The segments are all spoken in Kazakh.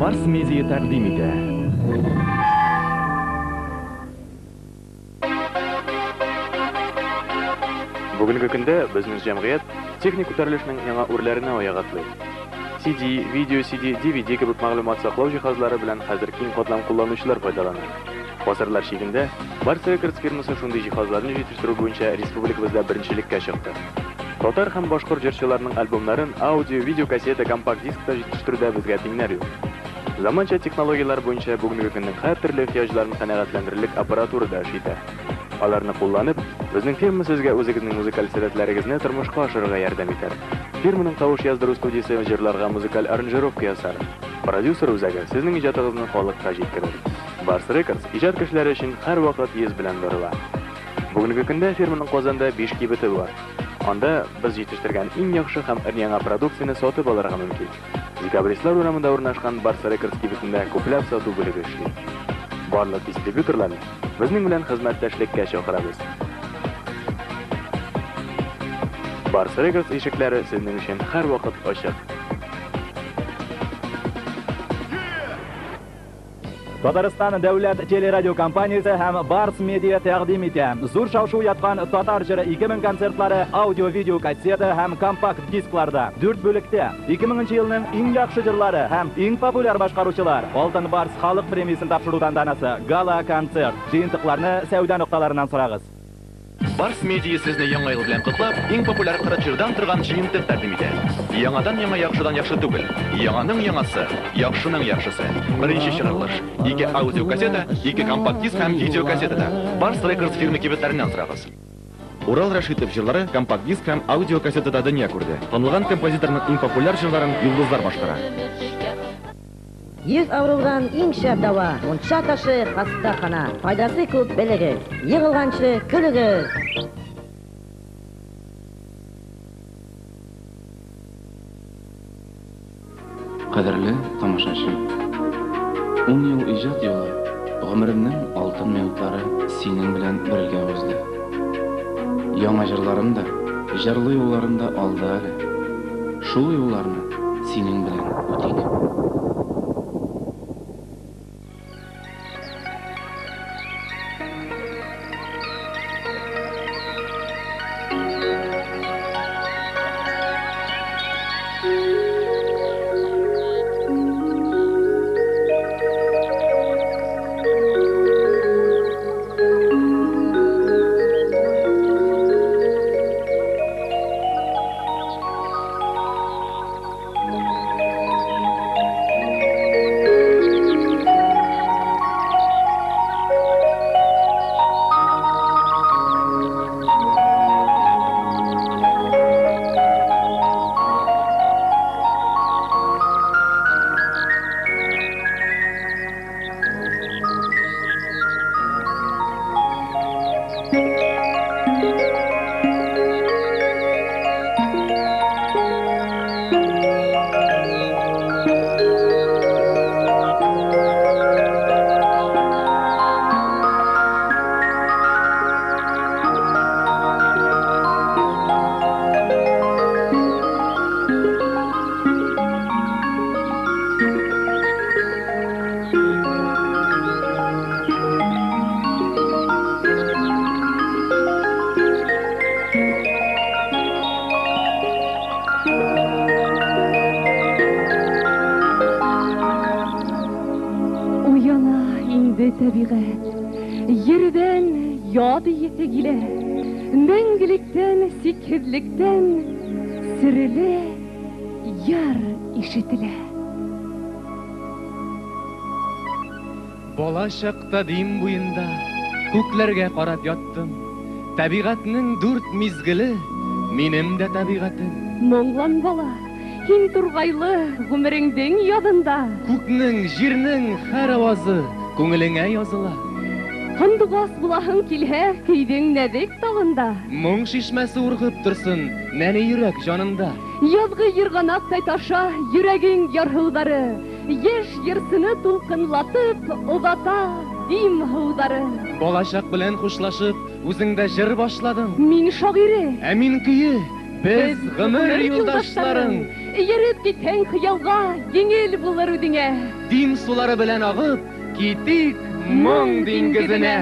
Барс Медиа тәкъдим итә. Бүгенге көндә безнең җәмгыять техник күтәрелешнең яңа үрләренә аяк атлый. CD, видео CD, DVD кебек мәгълүмат саклау җиһазлары белән хәзер киң катлам кулланучылар файдалана. Гасырлар чигендә Барс Records фирмасы шундый җиһазларны җитештерү буенча республикабызда беренчелеккә чыкты. Татар һәм башкорт җырчыларның альбомнарын аудио, видео кассета, компакт дискта җитештерүдә безгә тиңнәр юк. Заманча технологиялар буенча бүгенге көннең һәртөрле ихтыяҗларын канәгатьләндерерлек аппаратура да эшли. Аларны кулланып, безнең фирма сезгә үзегезнең музыкаль сәләтләрегезне тормышка ашырырга ярдәм итәр. Фирманың тавыш яздыру студиясе җырларга музыкаль аранжировка ясар. Продюсер үзәге сезнең иҗатыгызны халыкка җиткерер. Барс Records иҗат кешеләре өчен һәрвакыт йөз белән борыла. Бүгенге көндә фирманың Казанда 5 кибете бар. Анда без җитештергән иң яхшы һәм яңа продукцияне сатып алырга мөмкин. Декабристлар урамында урнашкан Барс Records кибетендә күпләп сату бүлеге эшли. Барлык дистрибьюторларны безнең белән хезмәттәшлеккә чакырабыз. Барс Records ишекләре сезнең өчен һәрвакыт ачык. Татарстан дәүләт телерадио компаниясе һәм Барс Медиа тәкъдим итә. Зур шау-шу яткан татар җыры 2000 концертлары аудио-видео кассета һәм компакт дискларда 4 бүлектә 2000 елның иң яхшы җырлары һәм иң популяр башкаручылар Алтын Барс халык премиясын тапшыру тантанасы гала концерт. Җыентыкларны сәүдә нокталарыннан сорагыз. Барс Медиа сезне яңа ел белән котлап, иң популяр кырычырдан торган җыентык тәкъдим итә. Яңадан яңа яхшыдан яхшы түгел. Яңаның яңасы, яхшының яхшысы. Беренче чыгарылыш. 2 аудиокассета, 2 компакт диск һәм видеокассетада. Барс Records фирма кибетләреннән сорагыз. Урал Рашитов җырлары компакт диск һәм аудиокассетада дөнья күрде. Танылган композиторның иң популяр җырларын йолдызлар башкара. 100 авырудан иң шәп дава, монша ташы хастахана. Файдасы күп белегез, йыгылганчы көлегез. Кадерле тамашачы, 10 ел иҗат юлы, гомеремнең алтын минутлары синең белән бергә узды. Яңа җырларым да, җырлы юлларым да алда әле. Шул юлларны синең белән үтик. Табигать, yerden яды ете килә, мәңгелектән, сикһезлектән серле яр ишетелә. Бала чакта дим буенда күкләргә карап яттым. Табигатның дүрт мизгеле минем дә табигатым. Моңлан бала, һин тургайлы гомереңдең ядында. Күкнең, җирнең һәр авазы күңелеңә языла. Хандугас булаһың килһә, көйдең нәдек тагында. Моң шишмәсе ургып торсын, нәни йөрәк җанында. Язгы йырганак тайташа, йөрәгең ярһылдары. Яшь йырсыны тулкынлатып, озата дим һыудары. Балачак белән хушлашып, үзеңдә җыр башладың. Мин шагыйре, Ә мин көе, без гомер юлдашларың. Йөреп китсәң хыялга, еңел булыр үдеңә. Дин сулары белән агып, китик моң диңгезенә.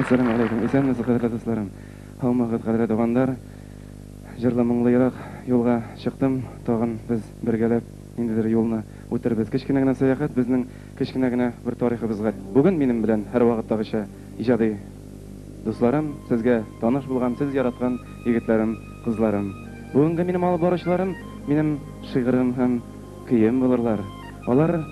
Assalamu alaikum. Исәнмесез, кадерле дусларым. Һаумагыз, кадерле тугандар. Җырлы моңлырак юлга чыктым. Тагын без бергәләп ниндидер юлны үтербез. Кечкенә генә сәяхәт безнең кечкенә генә бер тарихыбызга. Бүген минем белән һәр вакыттагыча иҗади дусларым, сезгә таныш булган, сез яраткан егетләрем, кызларым. Бүгенге минем алып баручыларым, минем шигырем һәм көем булырлар. Алар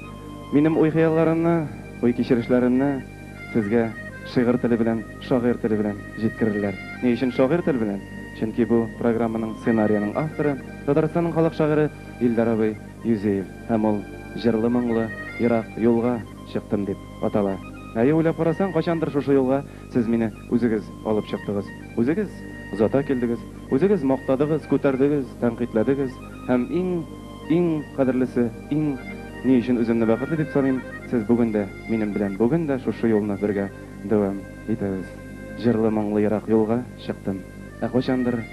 минем уй-хыялларымны, уй-кичерешләремне сезгә шигырь теле белән, шагыйрь теле белән җиткерерләр. Ни өчен шагыйрь теле белән? Чөнки бу программаның сценарийының авторы Татарстанның халык шагыйре Илдар абый Юзеев. Һәм ул җырлы моңлы ерак юлга чыктым дип атала. Уйлап карасаң, качандыр шушы юлга сез мине үзегез алып чыктыгыз. Үзегез озата килдегез, үзегез мактадыгыз, күтәрдегез, тәнкыйтьләдегез һәм иң кадерлесе, иң ни өчен үземне бәхетле дип саныйм, сез бүген дә минем белән, бүген дә шушы юлны бергә дәвам итәбез. Җырлы моңлырак юлга чыктым. Кайчандыр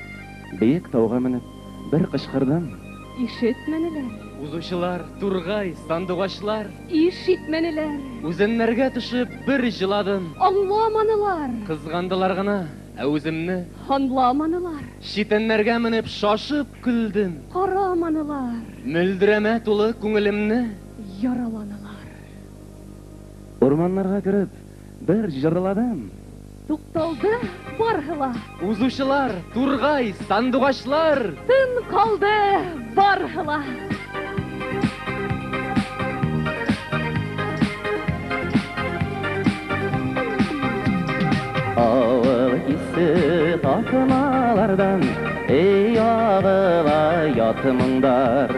бейек тауга менеп бер кычкырдым. Ишетмәнеләр, Узучылар, тургай, сандугачлар, ишетмәнеләр, үзеннәргә төшеп бер җыладым. аңламанылар, Кызгандылар гына, ә үземне ханламанылар, читәннәргә менеп шашып көлдем. караманылар, Мөлдерәмә тулы күңелемне яраланылар. Урманнарга кереп бер җырладым. Тукталды барһыла, Узучылар, тургай, сандугачлар, тын калды барһыла. Авыл исе татмалардан, ей агыла ятмыңдар.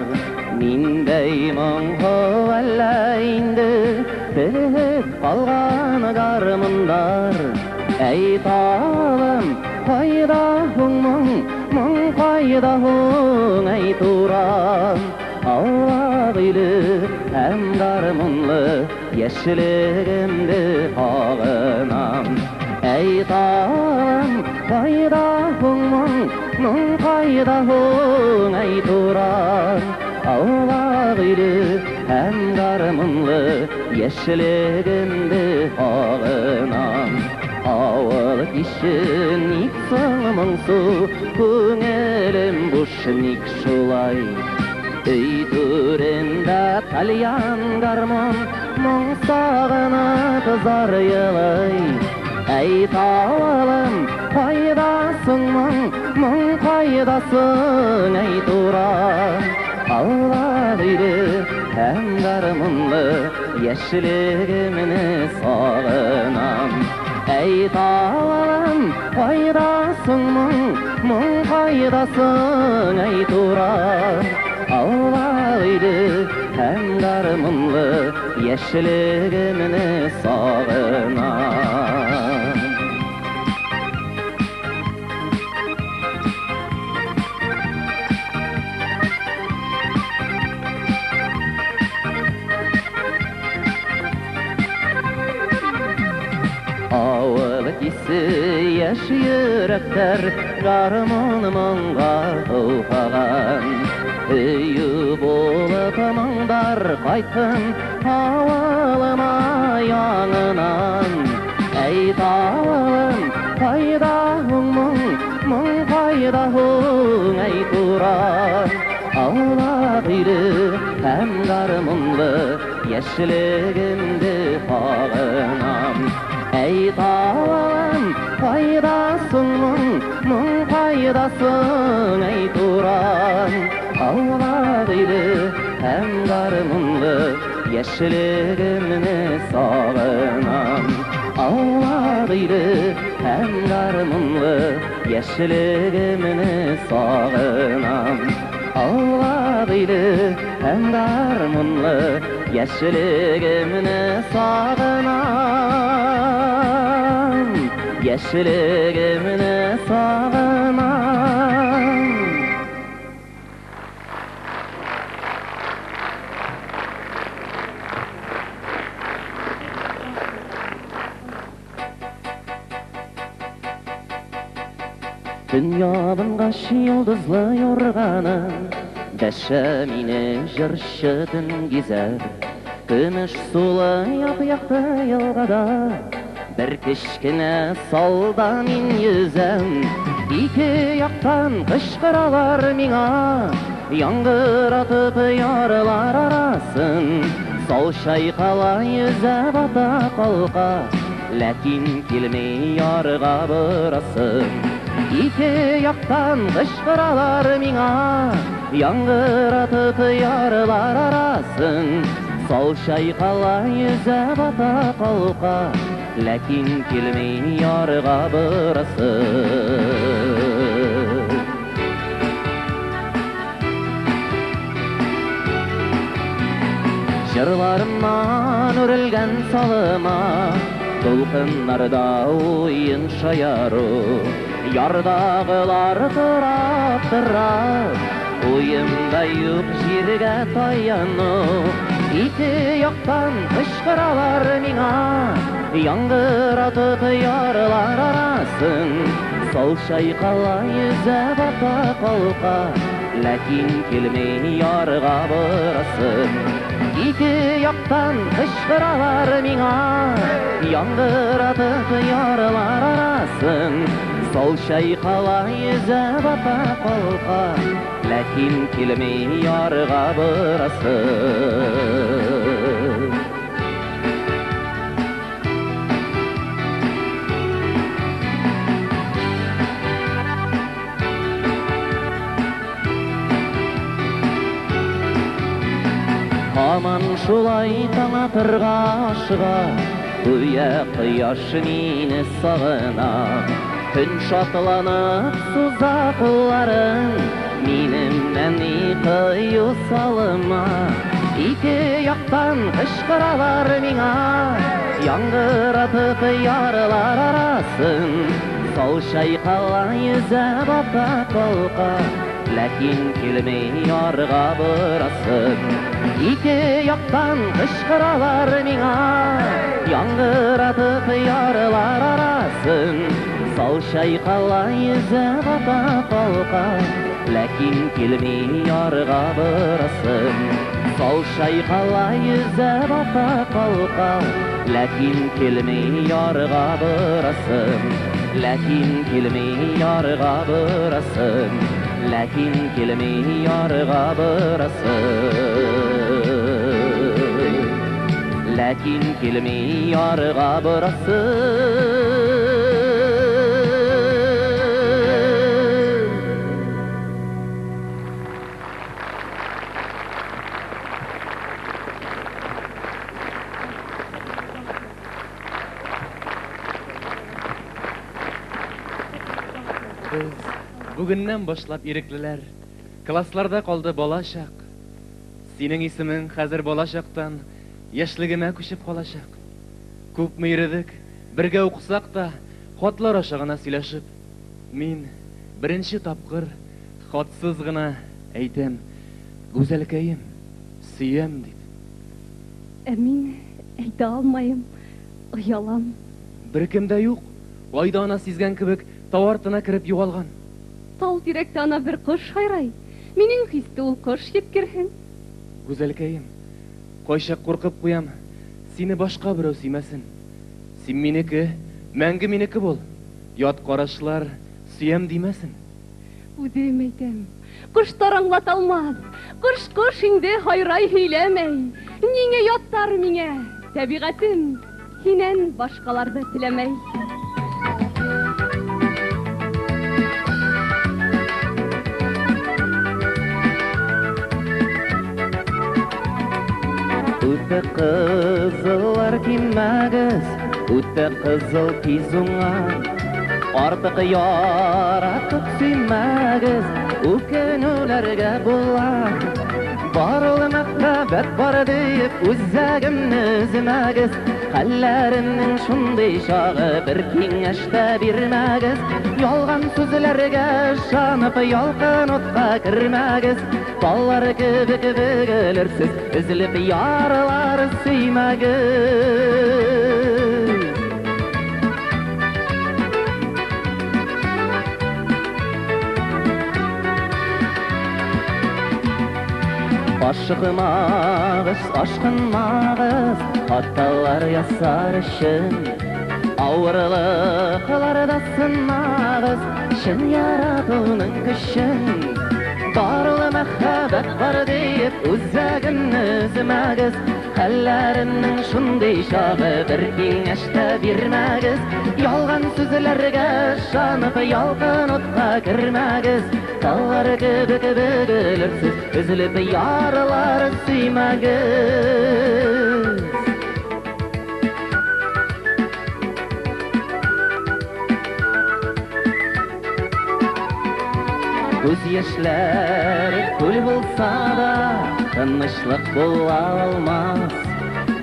Мин бәймоң әллә инде, белеп калган гармындар. Әй талым, кайда һуң моң кайда һуң, әй турам. Алла гыйлы һәм гармунлы, яшьлегемде кагынам. Әй талым, кайда һуң моң кайда һуң, әй турам. Алла гыйлы һәм гармунлы, яшьлегемде кагынам. Авыл кишен ник соңмыңсу, күңелем буш ник шулай. Өй түрендә тальян гармон, моң сагынып зар елый. Әй талым, кайдасың моң кайдасың, әй турам. Алла гыйлы һәм гармунлы, яшьлегемне сагынам. Әй талым, кайдасың моң кайдасың, әй турам. Алла гыйлы һәм гармунлы, яшьлегемне сагынам. Авыл исе яшь йөрәктәр, гармун моңга тулган. Өйү булып моңдар кайтсын авылыма яңынан. Әй талым, кайда һуң моң кайда һуң, әй турам. Алла гыйлы һәм гармунлы, яшьлегемде кагынам. Әй талым, кайдасың моң кайдасың, әй турам. Алла гыйлы һәм гармунлы, яшьлегемне сагынам. Алла гыйлы һәм гармунлы, яшьлегемне сагынам. Алла гыйлы һәм гармунлы, яшьлегемне сагынам. Яшьлегемне сагынам. Дөньябынга йолдызлы юрганың, дәшә мине җырчы төн гизәр. Көмеш сулы яп-якты елгада, бер кечкенә салда мин йөзәм. Ике яктан кычкыралар миңа, яңгыратып ярлар арасын. Сал чайкала йөзә бата калка, ләкин килмей ярга барасын. Ике яктан кычкыралар миңа, яңгыратып ярлар арасын. Сал чайкала йөзә бата калка, ләкин килмей ярга барасын. Җырларымнан үрелгән салыма, дулкыннарда уен шаяру. Ярдагылар тырап, уемда юк җиргә таяну. Ике яктан кычкыралар миңа, яңғыратып ярылар арасын. Сол шайқала yüze бата қалқа, ләкин келмей ярға бұрасın. Ике яқтан қышқыралар миңа, яңғыратып ярылар арасын. Сол шайқала yüze бата қалқа, ләкин келмей ярға бұрасın. Аман шулай таң атырға ашыға, Көя қияш мені сағына. Күн шатыланып суза қолларын, Менімнен иқы салыма. Ике яқтан қышқыралар миңа, яңғыратып ярылар арасын. Сол шайқала yüze бата қалқа, ләкин келмей ярға бұрасın. Ике яқтан қышқыралар миңа, яңғыратып ярылар арасын. Сол шайқала yüze бата қалқа, ләкин келмей ярға бұрасın. Сол шайқала yüze бата қалқа, ләкин келмей ярға бұрасın. Ләкин келмей ярға бұрасın. Ләкин келмей ярға бұрасın. Ләкин келмей ярға бұрасın. Biz бүгіннен башлап иреклелер, классларда қалды болашақ. Сенің исемің хәзер болашақтан яшьлегемә күчеп калачак. Күпме йөрдек, бергә укысак та, хатлар ашагына сөйләшеп. Мин беренче тапкыр хатсыз гына әйтәм, гүзәлкәем, сөям дип. Мин әйтә алмайым, оялам. Беркемдә юк, айда ана сизгән кебек тау артына кереп югалган. Тау тирәктә ана бер кош хайрай. Минең хисте ул кош йеткерһен. Гүзәлкәем, кайчак куркып куям, сине башка берәү сөймәсен. Син минеке, мәңге минеке бул. Ят карашлар сөям димәсен. Үзем әйтәм, коштар аңлата алмас. Кош инде хайрай һөйләмәй. Нигә яттар миңа? Табигатем һинән башкаларды теләмәй. Үтә кызыллар кимәгез, үтә кызыл кизуңа. Артык яратып сөймәгез, үкенүләргә була. Барлы мәхәббәт бар дип үзәгемне өзмәгез. Хәлләремнең шундый чагы бер киңәштә бирмәгез. Ялган сүзләргә ышанып ялкын утка кермәгез. Баллар кебек бөгелерсез, өзелеп ярлар сөймәгез. Ашыкмагыз, ашкынмагыз, хаталар ясар өчен. Авырлыкларда сынмагыз, чын яратуның көчен. Барлы мәхәббәт бар дип үзәгемне өзмәгез. Хәлләремнең шундый чагы бер киңәштә бирмәгез. Ялган сүзләргә ышанып ялкын утка кермәгез. Таллар кебек бөгелерсез, өзелеп ярлар сөймәгез. Күз яшьләре күл булса да, тынычлык була алмас.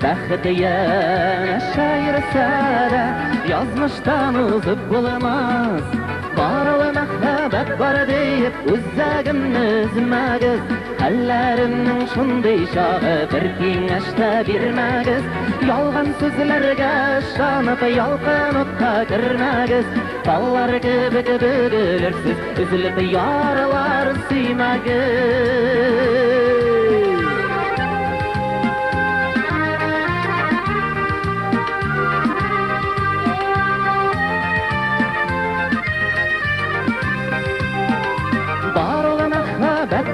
Бәхет янәшә йөрсә дә, язмыштан узып булмас. Барлы мәхәббәт бар дейіп өзәгімні үзмәгіз. Әлләрімнің шындай шағы бір кеңешті бермәгіз. Ялған сөзлерге шанып, ялқын отқа кірмәгіз. Баллар кебек бөгілерсіз, үзіліп ярылар сүймәгіз.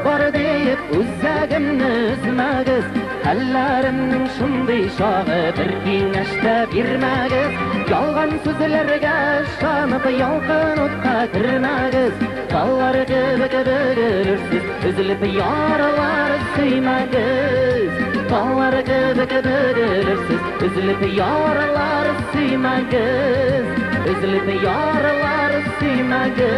Бар дейіп өзәгімні үзмәгіз. Әлләрімнің шындай шағы бір кеңешті бермәгіз. Ялған сөзлерге шанып, ялқын отқа кірмәгіз. Баллар кебек бөгілерсіз, үзіліп ярылар сүймәгіз. Баллар кебек бөгілерсіз, үзіліп ярылар сүймәгіз. Үзіліп ярылар сүймәгіз.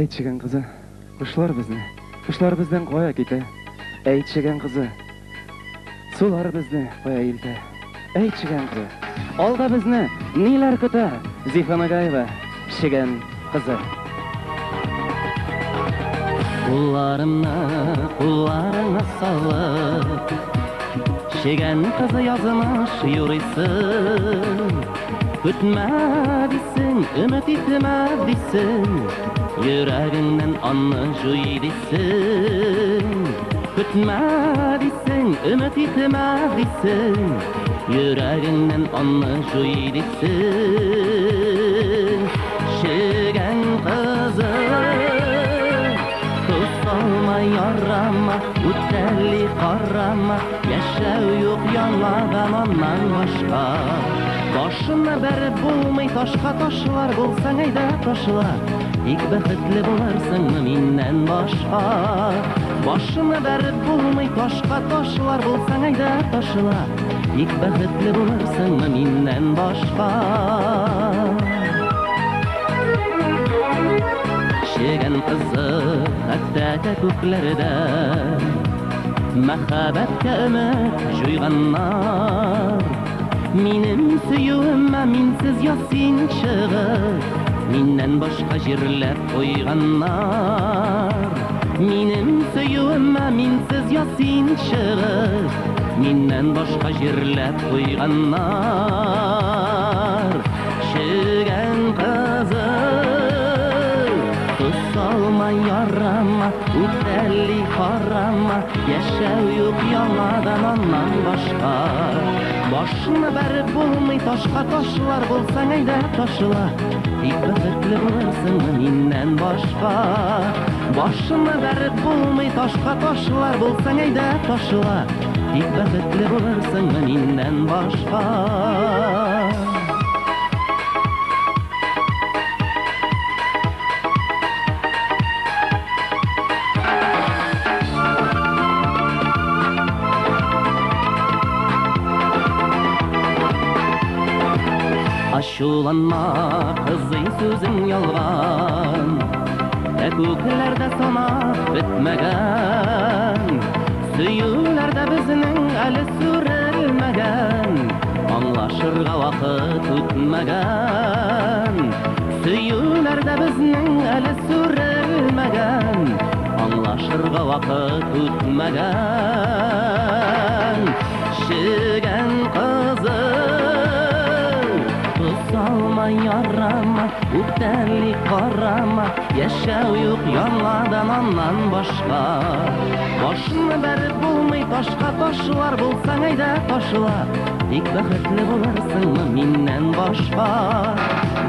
Әйтшіген қызы, құшлар бізден қоя кете. Әйтшіген қызы, сулар бізді қоя елті. Әйтшіген қызы, алда бізді нелер күті. Зифанагаева, шіген қызы. Қоларыңа салып, шіген қызы язымаш юрайсын. Күтмә дейсің, үміт етмә дейсің, Йөрәгеңнән анны жуй дейсің. Күтмә дейсің, үміт етмә дейсің, Йөрәгеңнән анны жуй дейсің. Шеген қызы, Тоз салма ярама, үттәли қарама, Яшәү юк яңадан аннан башка. Башына бәріп булмый ташка ташлар, Булсаң әйдә ташла, Тик бәхетле буларсыңмы миннән башка. Башына бәріп булмый ташка ташлар, Булсаң әйдә ташла, Тик бәхетле буларсыңмы миннән башка. Шеген қызы хәттә күкләрдә, Мәхәббәткә өмет җуйганнар. Минем сөюемә минсез ясин чыгыр, Миннән башка җирләп куйганнар. Минем сөюемә минсез ясин чыгыр, Миннән башка җирләп куйганнар. Шеген кызы, Тоз салма ярама, үттәли карама, Яшәү юк яңадан аннан башка. Башына бәріп булмый ташка ташлар, Булсаң әйдә ташла, Тик бәхетле буларсыңмы миннән башка. Башына бәріп булмый ташка ташлар, Булсаң әйдә ташла, Тик бәхетле буларсыңмы миннән башка. Ачуланма, кызый сүзең ялган, Күкләрдә санап бетмәгән, Сөюләрдә безнең әле сүрелмәгән, Аңлашырга вакыт үтмәгән. Сөюләрдә безнең әле сүрелмәгән, Аңлашырга вакыт үтмәгән. Шеген кызы, Салма ярама, үттәли карама, Яшәү юк яңадан аннан башка. Башына бәріп булмый ташка ташлар, Булсаң әйдә ташла, Тик бәхетле буларсыңмы миннән башка.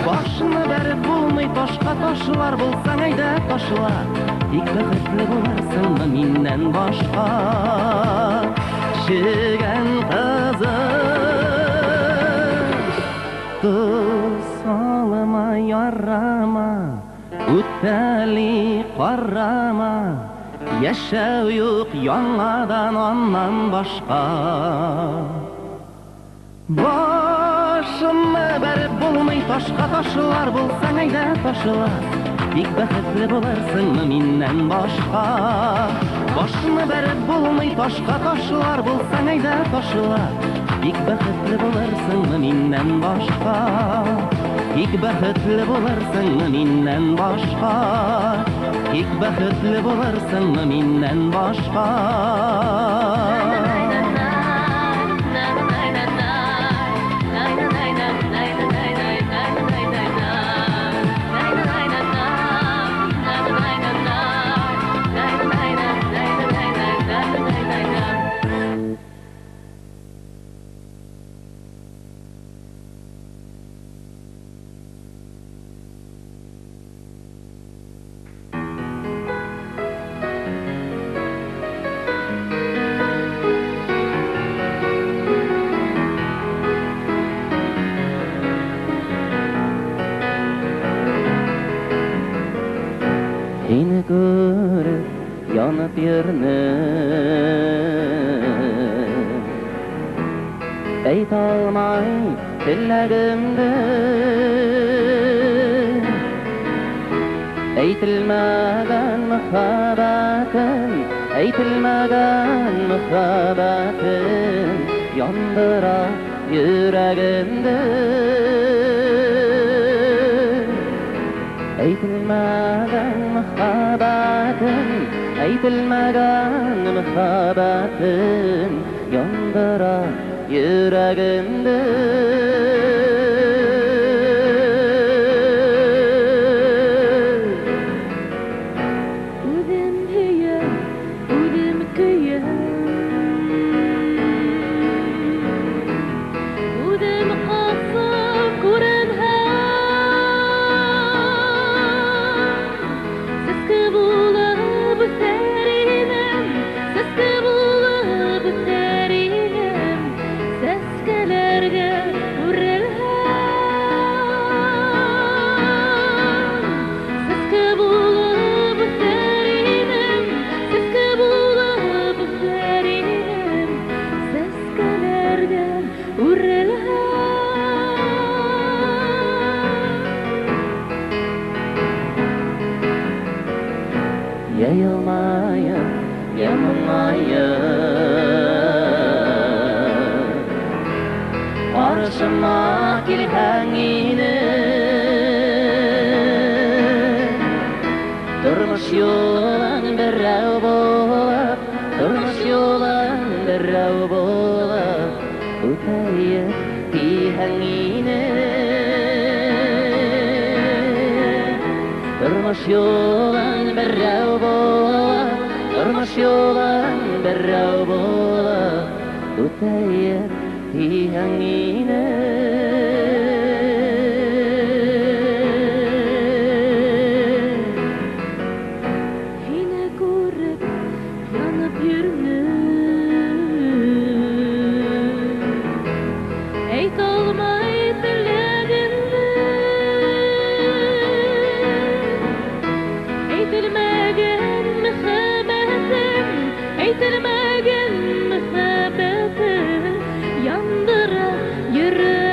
Башына бәріп булмый ташка ташлар, Булсаң әйдә ташла, Тик бәхетле буларсыңмы миннән башка. Шеген кызы, Тоз салма ярама, Үтәли карама, яшәү юк яңадан аннан башка. Башымны бәреп булмый ташка ташлар булсаң әйдә ташла. Бик бәхетле булырсыңмы миннән башка. Башымны бәреп булмый ташка ташлар булсаң әйдә ташла. Бик бәхетле булырсыңмы миннән башка. Бик бәхетле булырсыңмы миннән башка. Бик бәхетле булырсыңмы миннән башка. Seni görüp yanıp yernim Eyt almay dillerimde Eytilmegen muhabbetin Eytilmegen muhabbetin Yandıra yüreğimde Eytilmegen muhabbetin Eytilmegen muhabbetin Yandıra yüreğimde Udim hüye, udim kıye Udim qasım kuren Seski bulup serinem Seski bulup serinem Seskelerge urelhem Seski bulup serinem Seski bulup serinem Seskelerge urelhem Yayılmaya, yanılmaya Arşıma kilhengini Durmuş yolun berrev bolup Durmuş yolun berrev bolup Utayı kilhengini Durmuş yolun berrev bolup Durmuş yolun berrev bolup Utayı kilhengini Yine görüp yanıp yürünüm Eyt olmay dilegimde Eytilmegen muhabbetim Eytilmegen muhabbetim Yandıra yüreğimde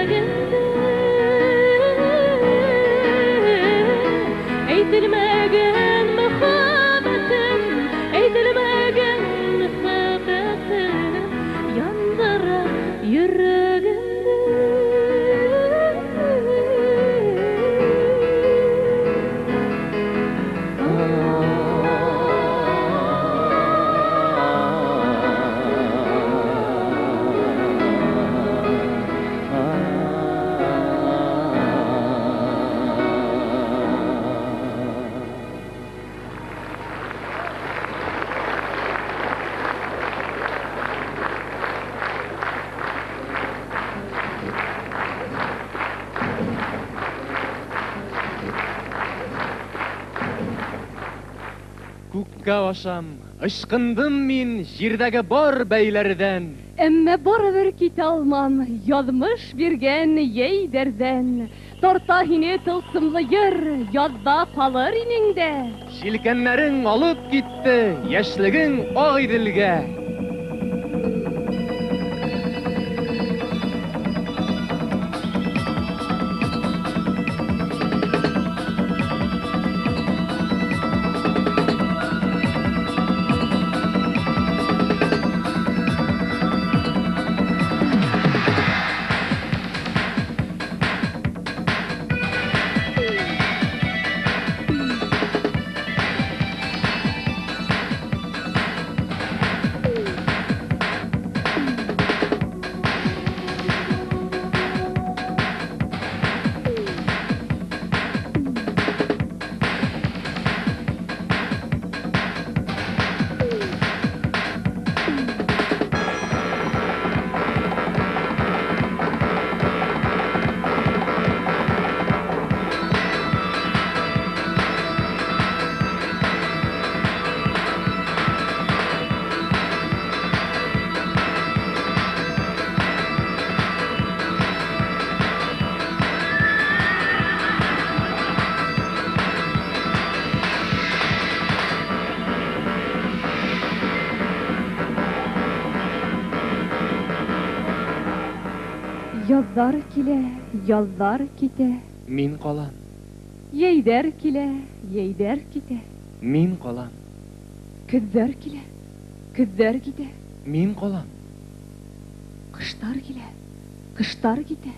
Күккә ашам, ышкындым мин җирдәге бар бәйләрдән. Әмма барыбер китә алмам, язмыш биргән яйдәрдән. Тарта һине тылсымлы йыр, ядда калыр инеңдә. Җилкәннәрең алып китте, яшьлегең ак иделгә. Яздар килә, яздар китә. Мин калам, Яйдәр килә, яйдәр китә. мин калам, Көзләр килә, көзләр китә. мин калам, Кыштар килә, кыштар китә.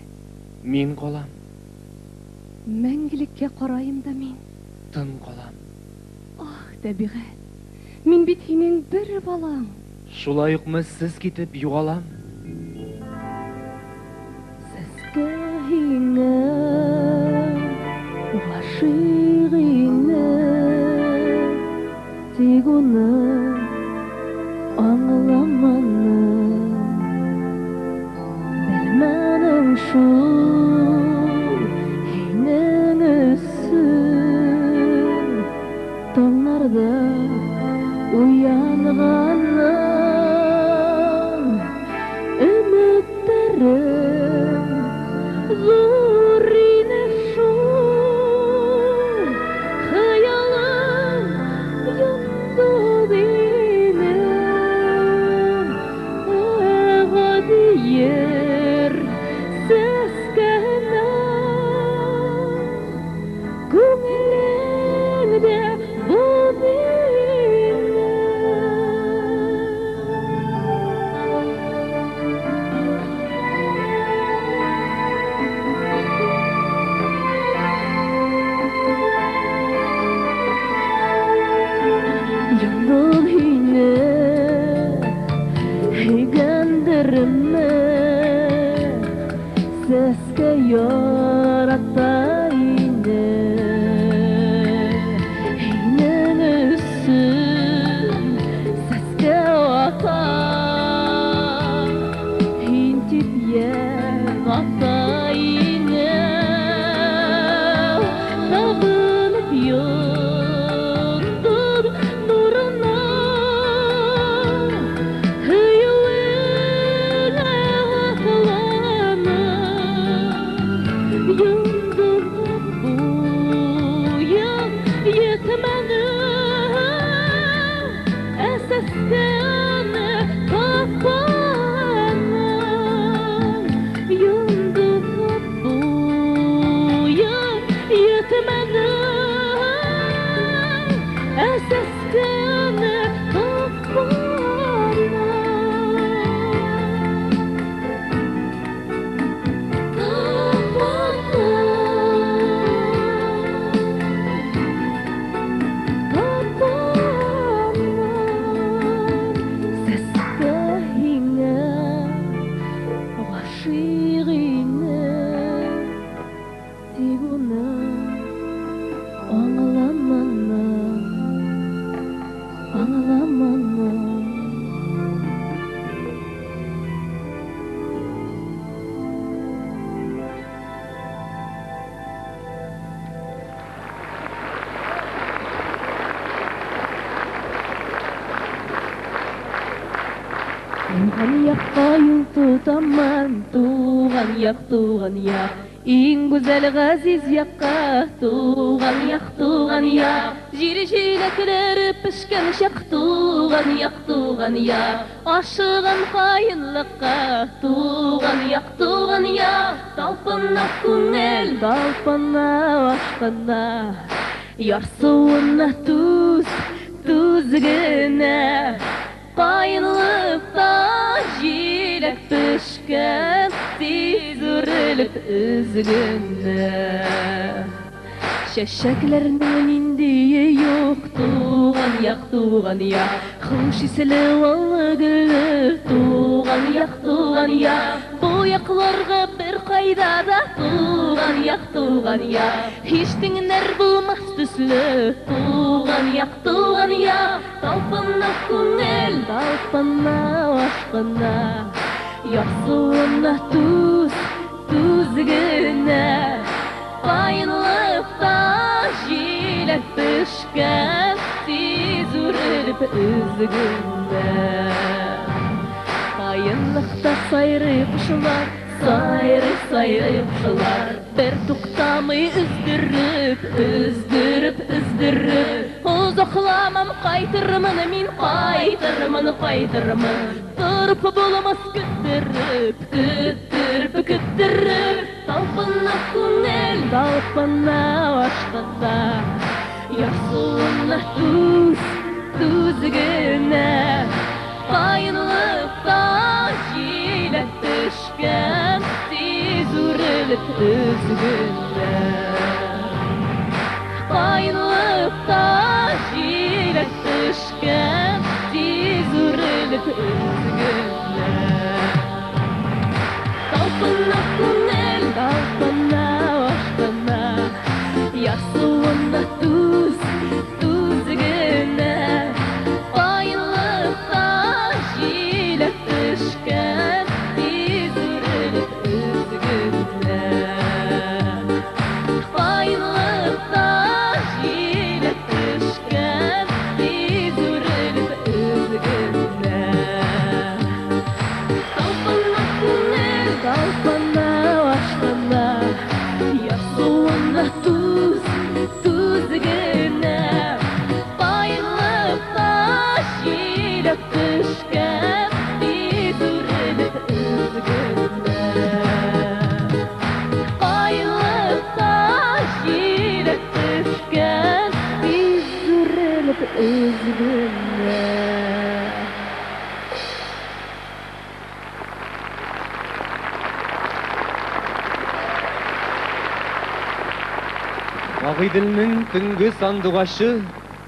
мин калам, Мәңгелеккә караем да мин. тын калам. Ах, тәбигать. Мин бит һинең бер балаң. Шулай ук сез китеп югалам. Сезгә һиңә гашыйк инем. Тик уны аңламаным. Белмәнем шул һинең өсөн таңнарда уянганнан өметтерем зур ине шул хыялым йондыз инем гадиер сескәнә күңелеңдә буз Yandıl hine Heygendirme Seske yarata ine Heynen üssün Seske ata Hintip yen ata ine Tabılıp yondur nuruna Hıyılına aklana Yıldızım bu yan yetmedim Eseskene kapanım Yıldızım bu yan yetmedim Eseskene Tuğan yakka yol tutaman, tuğan yak, tuğan yak. En güzel gaziz yakka, tuğan yak. Jiri jilekler pişken şak, tuğan yak. Aşığın kayınlıkka, tuğan yak. Talpına kunel, talpına aşkına. Yarsuğuna tuz gene. Kayınlıkta jilek pişken, tez ürülüp üzgünne. Şeşeklerinin indiği yok, tuğan yak. Hoş isli valı gülü, tuğan yak. Bu yaklarga bir kayda da, tuğan yak. Hiç dinler bulmaz düslü, tuğan yak. Talpına kunel, talpına aşkına. Yarsuğuna tuz gene. Kayınlıkta jilek pişken, tez ürülüp üzgünne. Kayınlıkta sayrı kuşlar, sayrı kuşlar. Bir tuktamı üzdürüp Uzaklamam kaytırmın min, kaytırmın. Tırp bulamaz küttürüp Talpına kunel, talpına aşkına. Yarsuğuna tuz gene. Kayınlıkta jilek pişken, tez ürülüp üzgünne. Kayınlıkta jilek pişken, tez ürülüp üzgünne. Talpına kunel, talpına aşkına. Yarsuğuna tuz gene. Kayınlıkta jilek pişken, tez ürülüp üzgünne. Kayınlıkta jilek pişken, tez ürülüp üzgünne. Talpına kunel, talpına aşkına. Yarsuğuna tuz gene. Kayınlıkta jilek pişken, tez ürülüp üzgünne. Kayınlıkta jilek pişken, tez ürülüp üzgünne. Вагыйдилнин түнгі сандугашы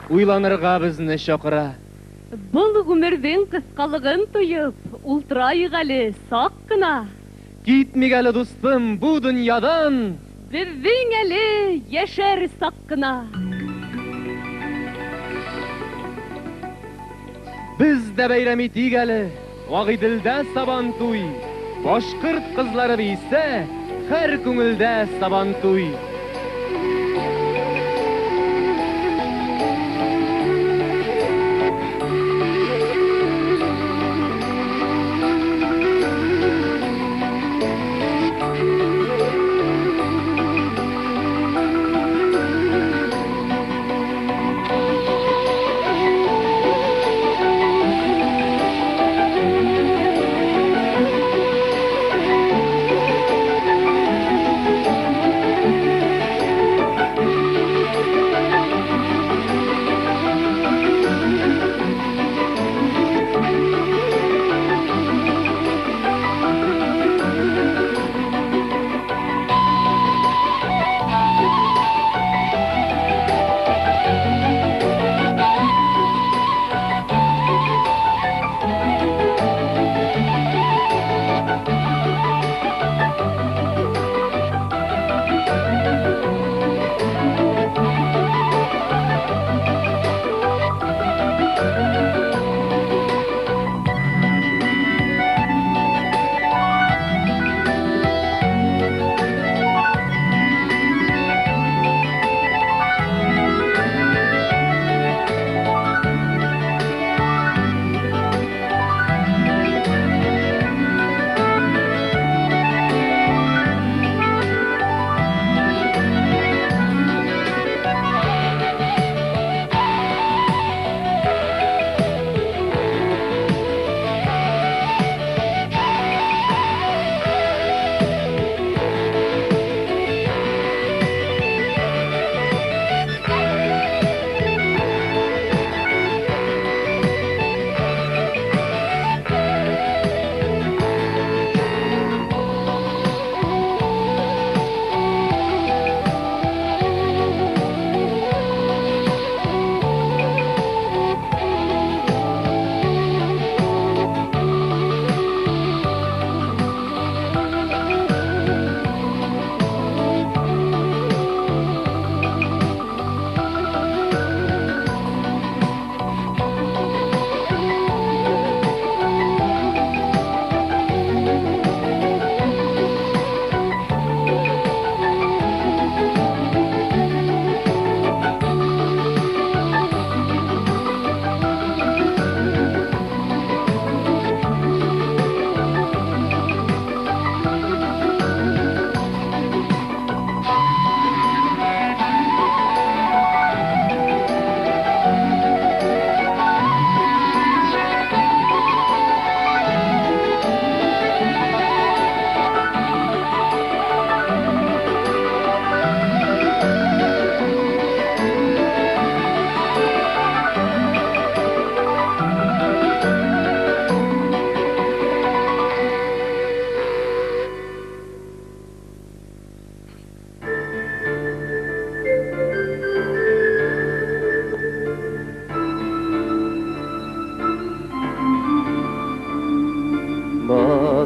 уйланырга бизни шакыра. Бұл өмірдің қысқалығын тойып, ултырайық әлі сақ қына. Gitmig әлі достым бу дуньядан. Біздің әлі яшар сақ қына. Biz de бәйрәм итик әлі. Вагыйдилдә сабан туй. Башкырт кызлары бийсә, һәр күңелдә сабан туй.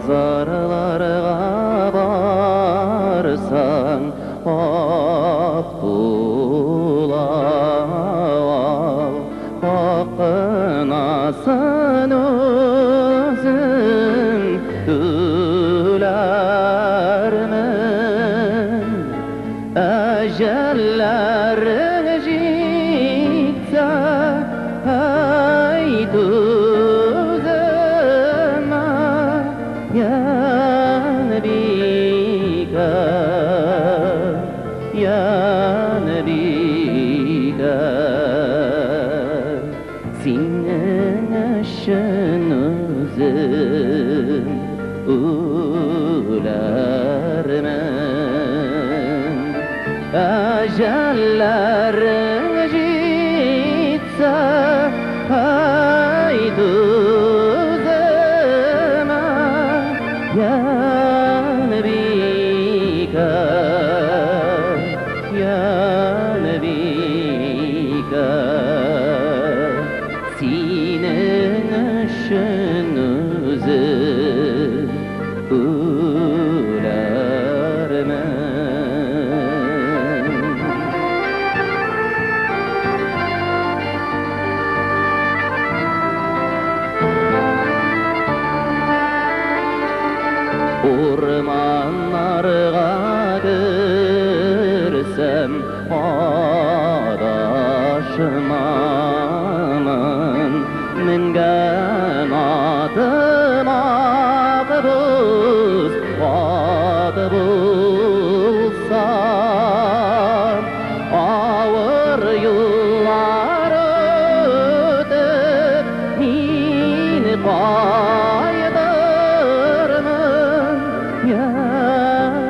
базарларга барсаң ак була ак кынасын өзүң түләрмен әжәлләрең җитсә әйт үземә я нәбигә синең өчен үзем үләрмен әҗәлләрең җитсә әйт үземә я нәбигә синең өчен үзем үләрмен урманнарга кирсәм адашмамын менгән атым ак боз ат булса авыр юллар үтеп мине кайдырмын я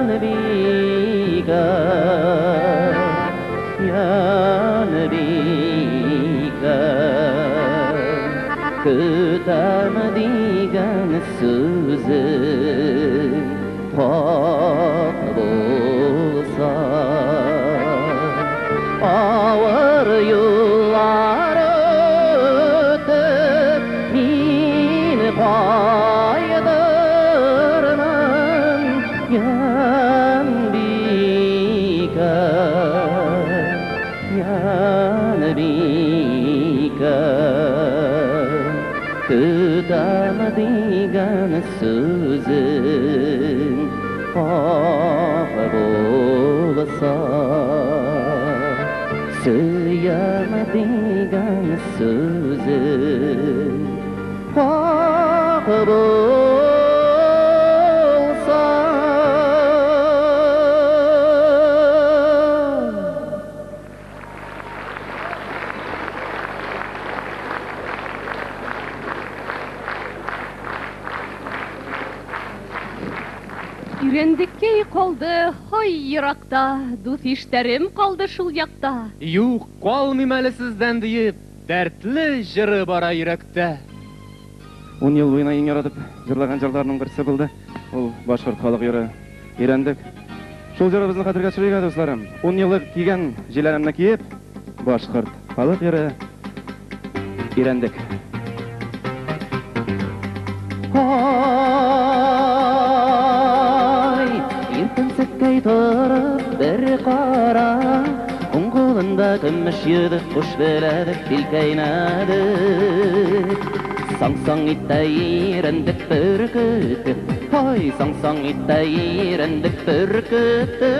нәбигә көтәм дигән сүзең хак булса авыр юллар үтеп мине кайдырмын я нәбигә көтәм дигән сүзең хак булса сөям дигән сүзең хак булса Ирендіккей қалды хай ерақта, дус иштәрем қалды шул яқта. Юк, калмыйм әле сездән диеп, дәртле җыры бара йөрәктә. 10 ел буена иң яратып җырлаган җырларның берсе булды. Ул башкорт халык йыры Ирәндек. Шул җырыбызны хәтергә төшерик, дусларым. 10 еллык кигән җиләнемне киеп, башкорт халык йыры Ирәндек. Иртенсеккәй торып бер кара, уң кулында көмеш йөҙөк, ҡуш беләҙек килкәйнәде. Саң-саң итә Ирәндек бөркөтө, һай, саң-саң итә Ирәндек бөркөтө.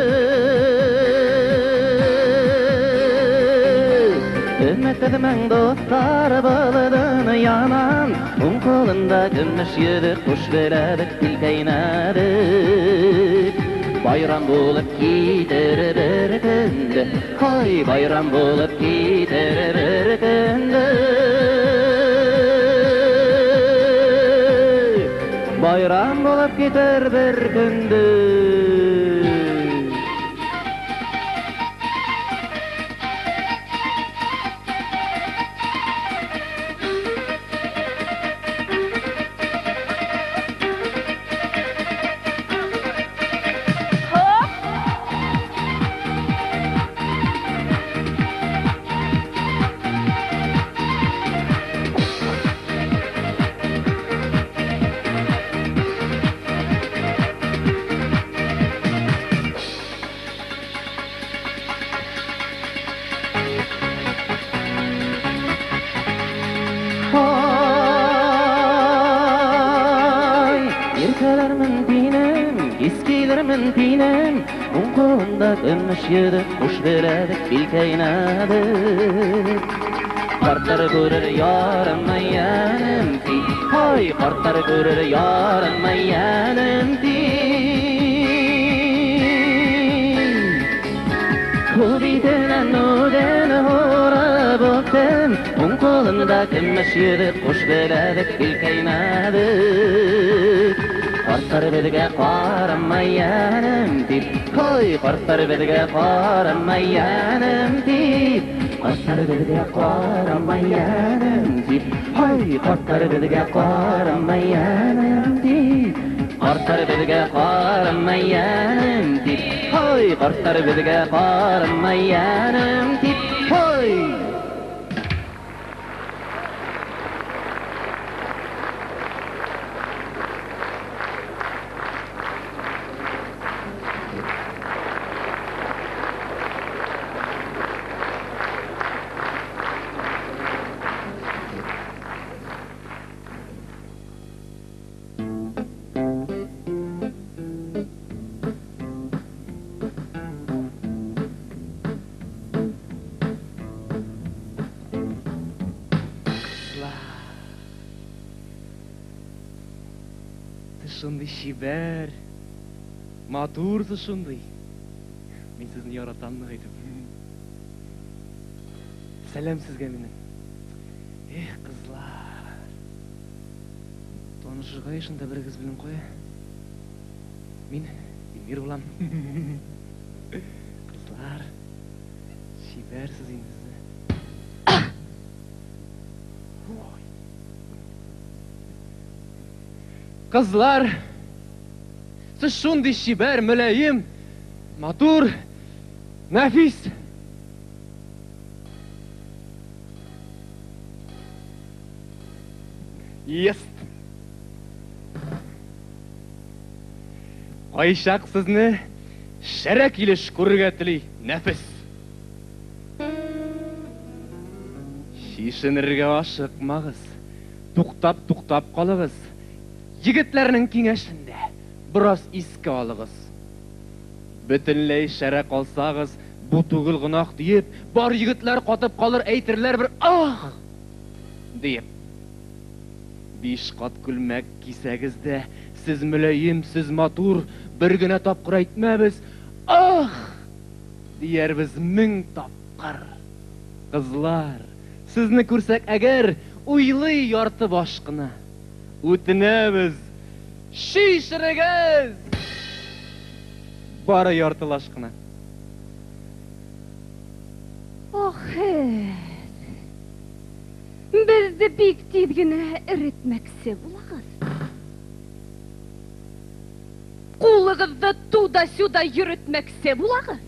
Өмәтәҙемәң достар булдын яман, уң ҡулында көмеш йөҙөк, ҡуш беләҙек килкәйнәде. Bayram bulup gider bir günde, hay bayram bulup gider bir günde. Bayram bulup gider bir günde. Keskeylermen tinem, keskeylermen tinem, un kolunda gümüş yedi, kuş veredik bil kaynadık. Kartlar görür yarım ayyanım ti, hay kartlar görür yarım ayyanım ti. Kubiden nuden hora boktem, un kolunda gümüş yedi, kuş veredik bil kaynadık. Kartlar bedige qaram ayyanım ti, hay kartlar bedige qaram ayyanım ti. Kartlar bedige qaram ayyanım ti, hay kartlar bedige qaram ayyanım ti. Kartlar bedige qaram ayyanım ti, hay kartlar bedige qaram ayyanım ti, hay. Шундай шибәр, матурсы шундай. Мин сезне яратамны әйтеп. Сәлам сезгә минем. Эх, кызлар. Танышырга ешында берегез белән куя. Мин Эмир булам. Кызлар, шибәрсез инде. Kızlar, siz şundi şiber, mülayim, matur, nefis. Есть. Ayşak sizni şerek iliş kurga tili, nefis. Şişinirge aşıkmağız, tuktap kalığız. Yigitlerinin kengashinde biroz esga oling'iz. Butunlay shara qolsag'iz, bu tug'il gunoh deb, bor yigitlar qotib qolar aytirlar bir ah deb. 5 qat kulmak kisagizda siz mulayim, siz matur, birgina topqir aytmabız. Ah deyarbiz 1000 topqir. Qizlar, sizni ko'rsak agar uyli yorti boshqina o'tinamiz, shishirigiz bari yortilashqina. Oxir, bizni bek tezgina iritmaksa bo'lag'iz. Qo'lig'izda tuda-suda yuritmaksa bo'lag'iz.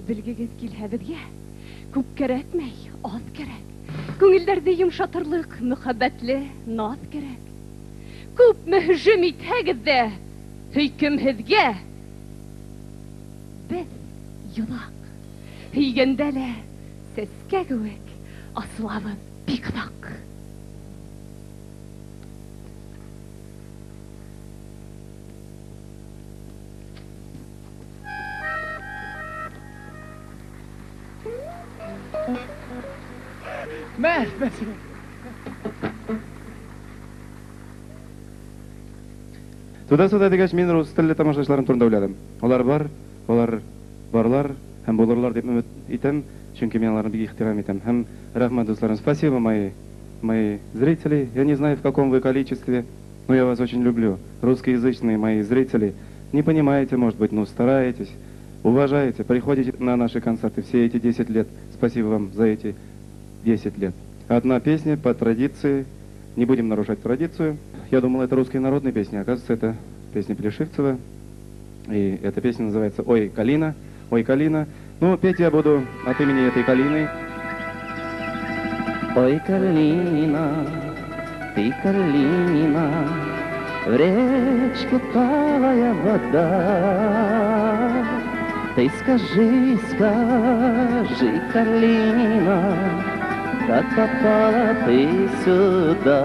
Bilgigiz kelhabizga ko'p kerakmay, oz kerak. Ko'ngillerde yumshatırlık, muhabbatli naz gerek. Ko'p hücum etagizda hükümhizga. Biz yulaq, hiygandala sesga guvek, aslavız pikdak. Mer. Туда-сюда дегәч мин рус телле тамашачыларын турында уйладым. Алар бар, алар барлар һәм булырлар дип өмет итәм, чөнки мин аларны бик ихтирам итәм. Һәм рәхмәт дусларым, спасибо мои зрители. Я не знаю, в каком вы количестве, но я вас очень люблю. Русскоязычные мои зрители. Не понимаете, может быть, но стараетесь, уважаете, приходите на наши концерты все эти 10 лет. Спасибо вам за эти 10 лет. Одна песня по традиции. Не будем нарушать традицию. Я думал, это русская народная песня. Оказывается, это песня Плешивцева. И эта песня называется «Ой, Калина». «Ой, Калина». Ну, петь я буду от имени этой Калины. Ой, Калина, ты Калина, в речку талая вода. Ты скажи, Калина, как попала ты сюда?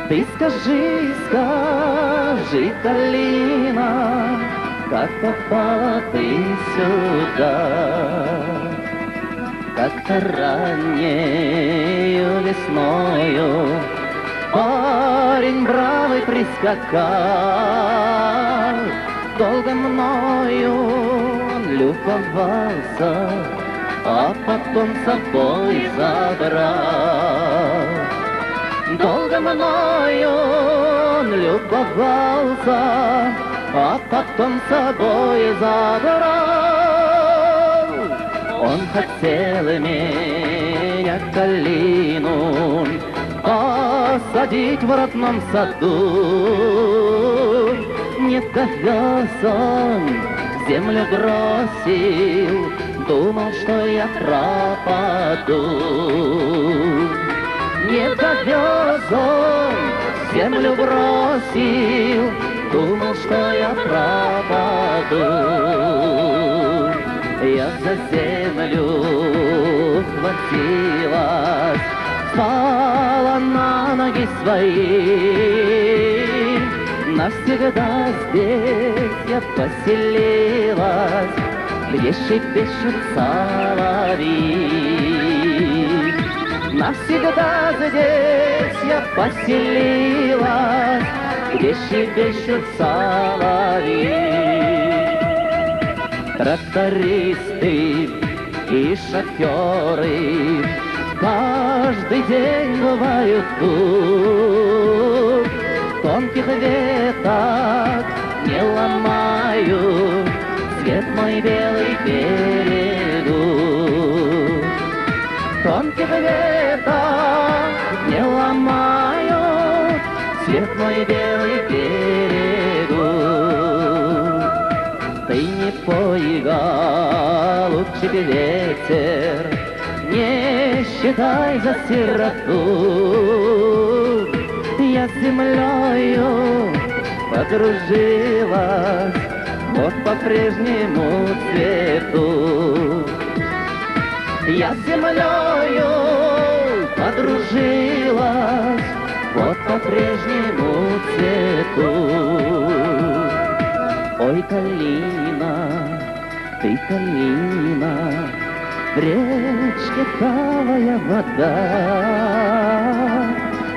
Ты скажи, скажи, Калина, как попала ты сюда? Как-то раннею весною парень бравый прискакал, долго мною он любовался, а потом с собой забрал. Долго мною он любовался, а потом с собой забрал. Он хотел меня, Калину, посадить в родном саду. Не довез он, землю бросил, думал, что я пропаду. Не довез он, землю бросил, думал, что я пропаду. Я за землю хватилась, встала на ноги свои. Навсегда здесь я поселилась, где щебечут соловьи. Навсегда здесь я поселилась, где щебечут соловьи. Трактористы и шоферы каждый день бывают тут. Тонких веток не ломаю, свет мой белый перейду. Тонких веток не ломаю, свет мой белый перейду. Ты не пой, голубчик, ветер, не считай за сироту. Я с землею подружилась, вот по-прежнему цвету. Я с землею подружилась, вот по-прежнему цвету. Ой, Калина, ты, Калина, в речке талая вода.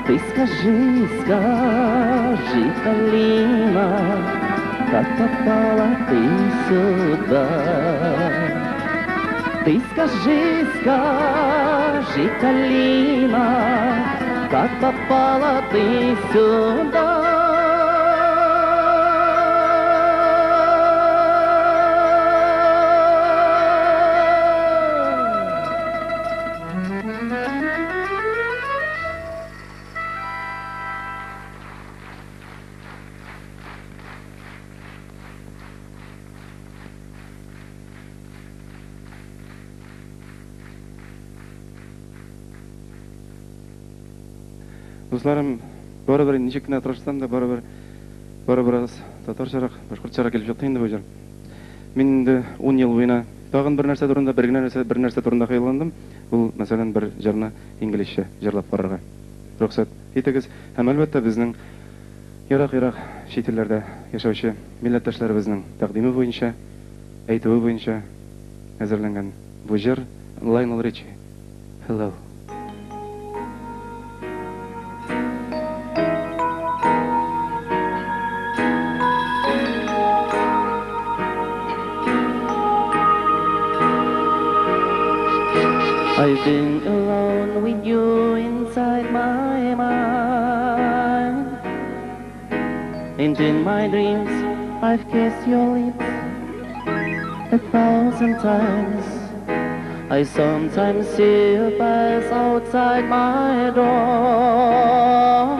Ты скажи, скажи, Калина, как попала ты сюда? Ты скажи, скажи, Калина, как попала ты сюда? Дусларым, бары-бир ничек кенә тырышсам да, бары-бир аз татарчарак, башкортчарак килеп чыкты инде бу җыр. Мин инде 10 ел буена тагын бер нәрсә турында, бер нәрсә турында хыялландым. Ул, мәсәлән, бер җырны инглизчә җырлап барырга. Рөхсәт итегез. Һәм әлбәттә безнең ерак-ерак чит илләрдә яшәүче милләттәшләребезнең тәкъдиме буенча, әйтүе буенча әзерләнгән бу җыр Lionel Richie. Hello. I've been alone with you inside my mind, and in my dreams I've kissed your lips 1,000 times. I sometimes see you pass outside my door.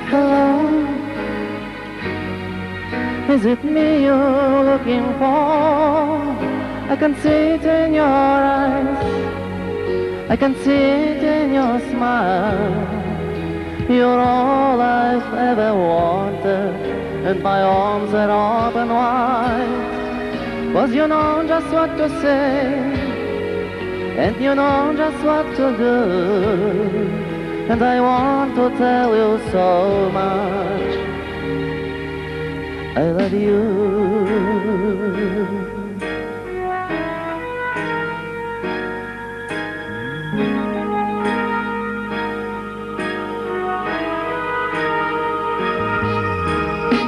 Hello, is it me you're looking for? I can see it in your eyes, I can see it in your smile. You're all I've ever wanted, and my arms are open wide. 'Cause you know just what to say, and you know just what to do. and I want to tell you so much. I love you.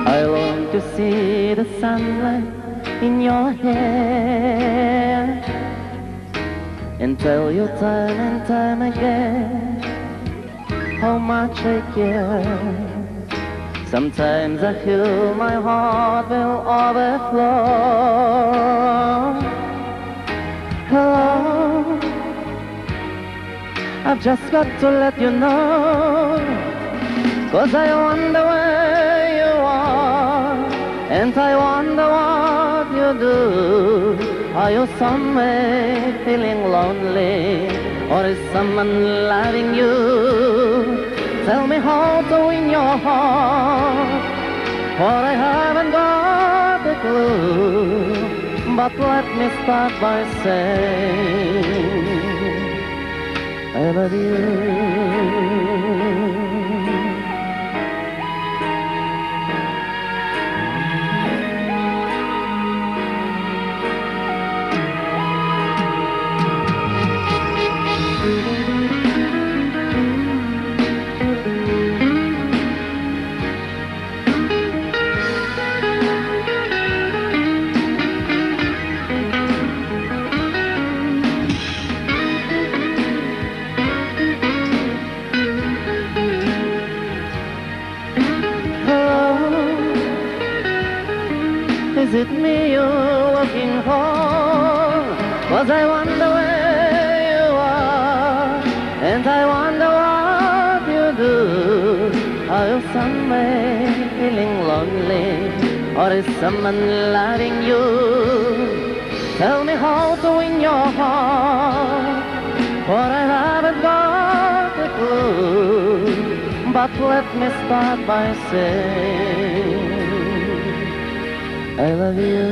I long to see the sunlight in your hair and tell you time and time again how much I care. Sometimes I feel my heart will overflow. Hello, I've just got to let you know, 'cause I wonder where you are, and I wonder what you do. Are you somewhere feeling lonely, or is someone loving you? Tell me how to win your heart, for I haven't got a clue. But let me start by saying I love you. Is it me you're looking for? 'Cause I wonder where you are, and I wonder what you do. Are you somewhere feeling lonely, or is someone loving you? Tell me how to win your heart, for I haven't got a clue. But let me start by saying I love you.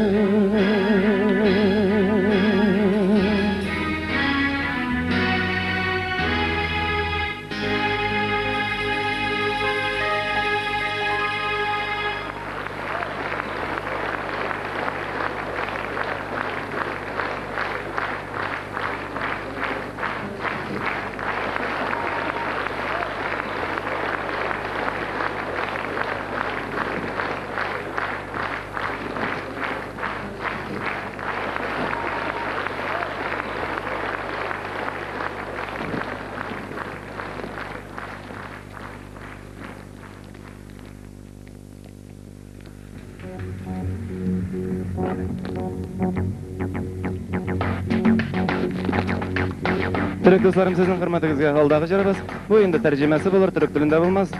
Türk dostlarım, sizin hürmetinize alдағы жарабыз. Bu endi tercümesi bulur, Türk dilinde bulmaz.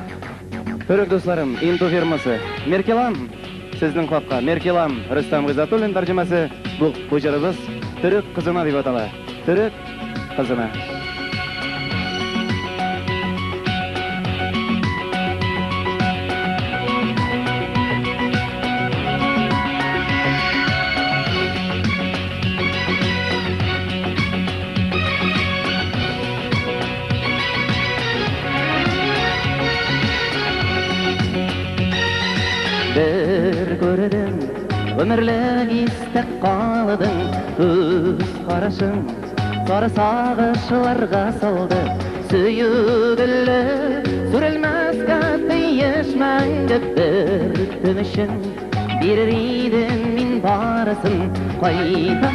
Türk dostlarım, Into firması. Merkelam, sizin kvapka. Merkelam, Rüstem Gizatulin tercümesi. Bu jarabız Türk kızına deb atala. Türk kızına. Bir gördüm, ömürlük istek kaldım. Göz karışın, sarı sağışlarga saldı. Süyügülü, sürülmezge değişmende bir tümüşün. Biririydim min barısın, kayda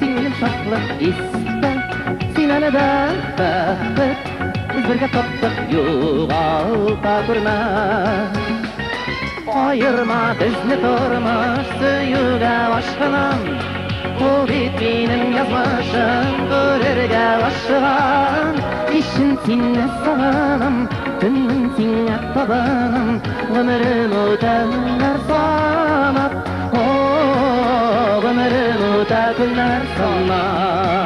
senin şaklık iste. Sinanı da bəhbət, biz birge toptuk yuğalta görmə. Ayırma bizni durmuş süyüge aşkınam. Bu bit benim yazmışım, görürge aşığım. İşin sinne sağınım, tümün sinne tabanım. Ömrüm öteller sanat, ömrüm öteller sanat.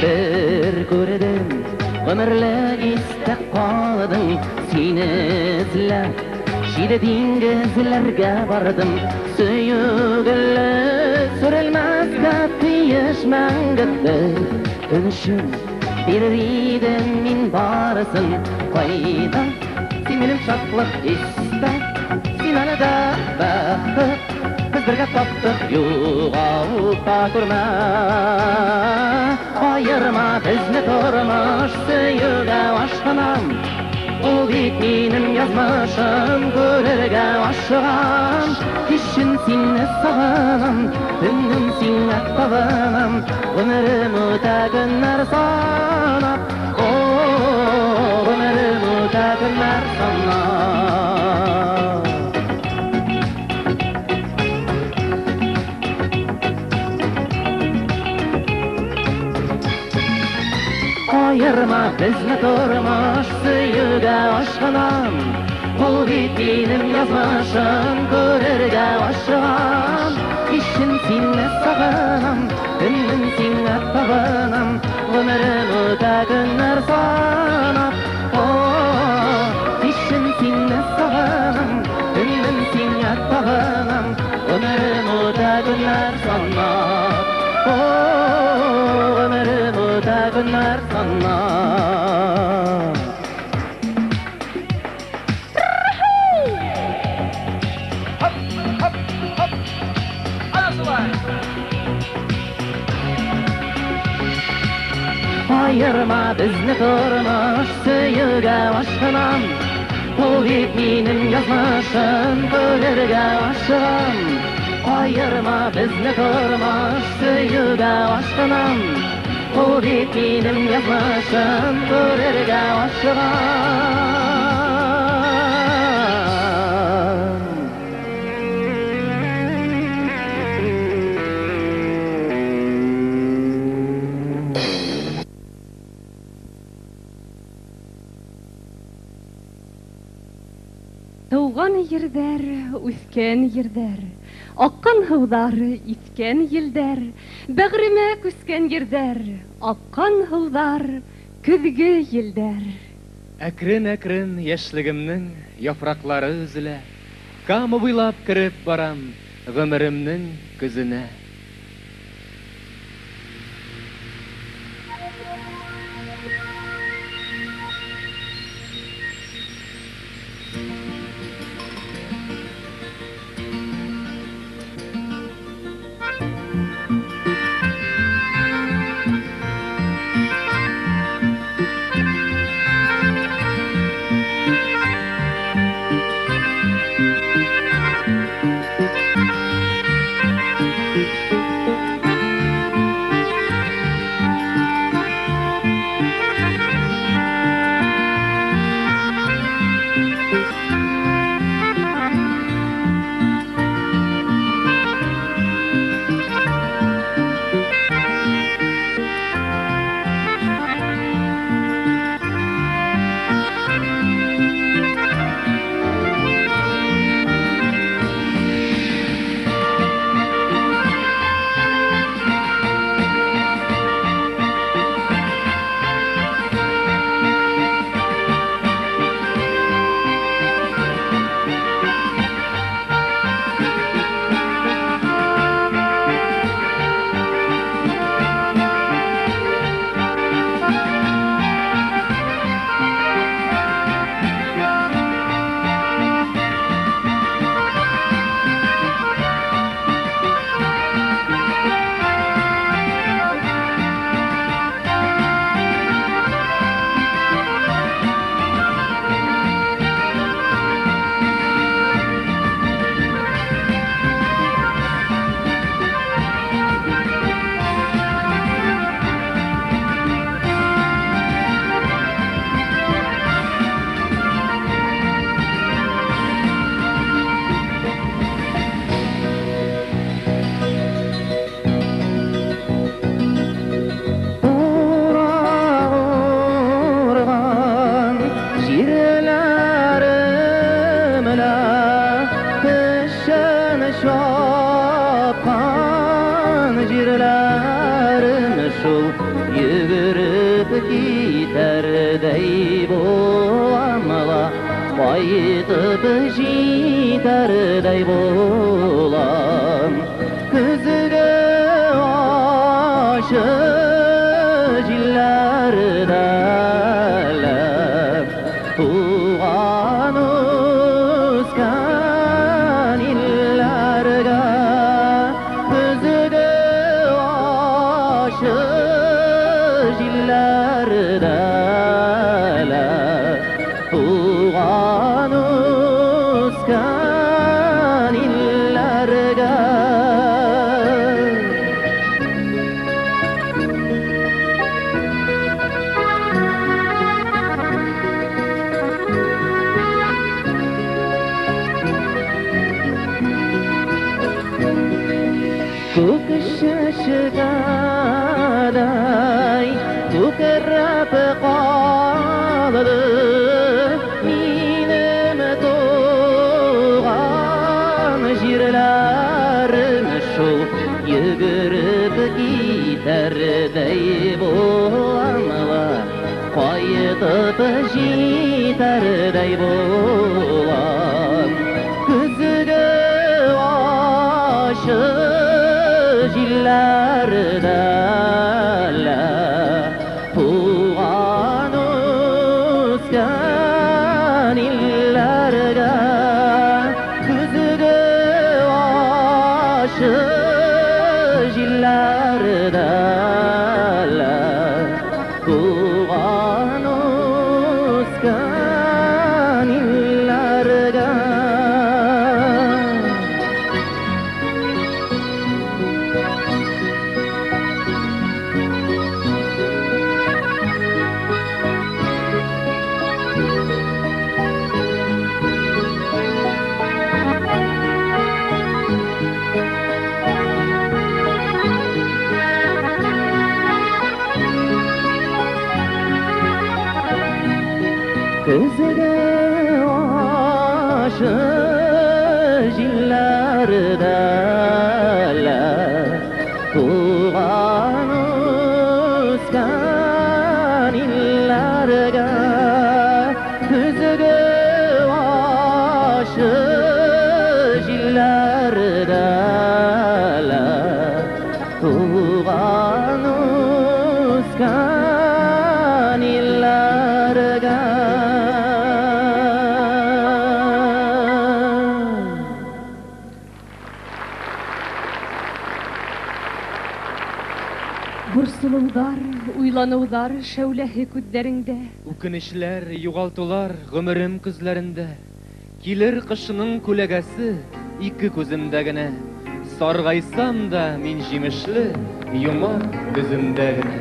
Bir gördüm, ömürlük istek kaldım. Seni izlep, Şide dingizlerge bardım Söyügüllü sürülmez katıyış mangıttı Dönüşüm bir ridim min barısın Koyda sen benim şaklık iste Sen anıda bakıp Biz birge taptık yoğalta kurma Ayırma bizni turmuş Söyüge aşkınam O benim yazmışım Görürge aşığım Kişin seni sağınam Dünüm seni tağınam Ömrüm öte günler sana Ömrüm öte günler sana Ayırma bizni turmuş Söyüge aşkınam Bu benim yazmışım Görürge aşığım İşin seni sağınam Dünüm seni tağınam Ömrüm öte günler sana İşin seni sağınam Dünüm seni tağınam Ömrüm öte günler sana Ömrüm öte günler sana Ayırma bizni turmuş Söyüge aşkınam Bu benim yazmışım Görürge aşığım Ayırma bizni turmuş Söyüge aşkınam Bu benim yazmışım Görürge aşığım Туган йердер, үскән йердер, аккан һыуҙар, иҫкән елдәр, бәғремә күскән йердәр, аккан һыуҙар, көҙгө елдәр. Әкрен-әкрен яшьлегемнең яфраклары өзелә, Кама буйлап кереп барам гомеремнең көзенә. Qayıtıp jitarday bolam Күзгө aşı jillarda Tuğan uzkan illarga Күзгө aşı jillarda Tuğan uzkan illarga Kuk şaşıgaday Kukrap qaldı Minim doğan jirlarim şol Yugurib gitarday bolamla Qayıtıp jitarday bolam Күзгө aşı jillarda Tuğan uzkan illarga Күзгө aşı jillarda Tuğan uzkan illarga Күзгө aşı jillarda Tuğan uzkan illarga Күзгö aşı jillarda Tuğan uzkan illarga Бурсулуңдар, уйлануылар шәүләһе күҙҙәреңдә. Үкенешләр, юғалтулар ғүмерем күзләрендә. Килер ҡышының күләгәсе ике күземдә генә. Сарғайсам да мин җимешле, йомар күземдә генә.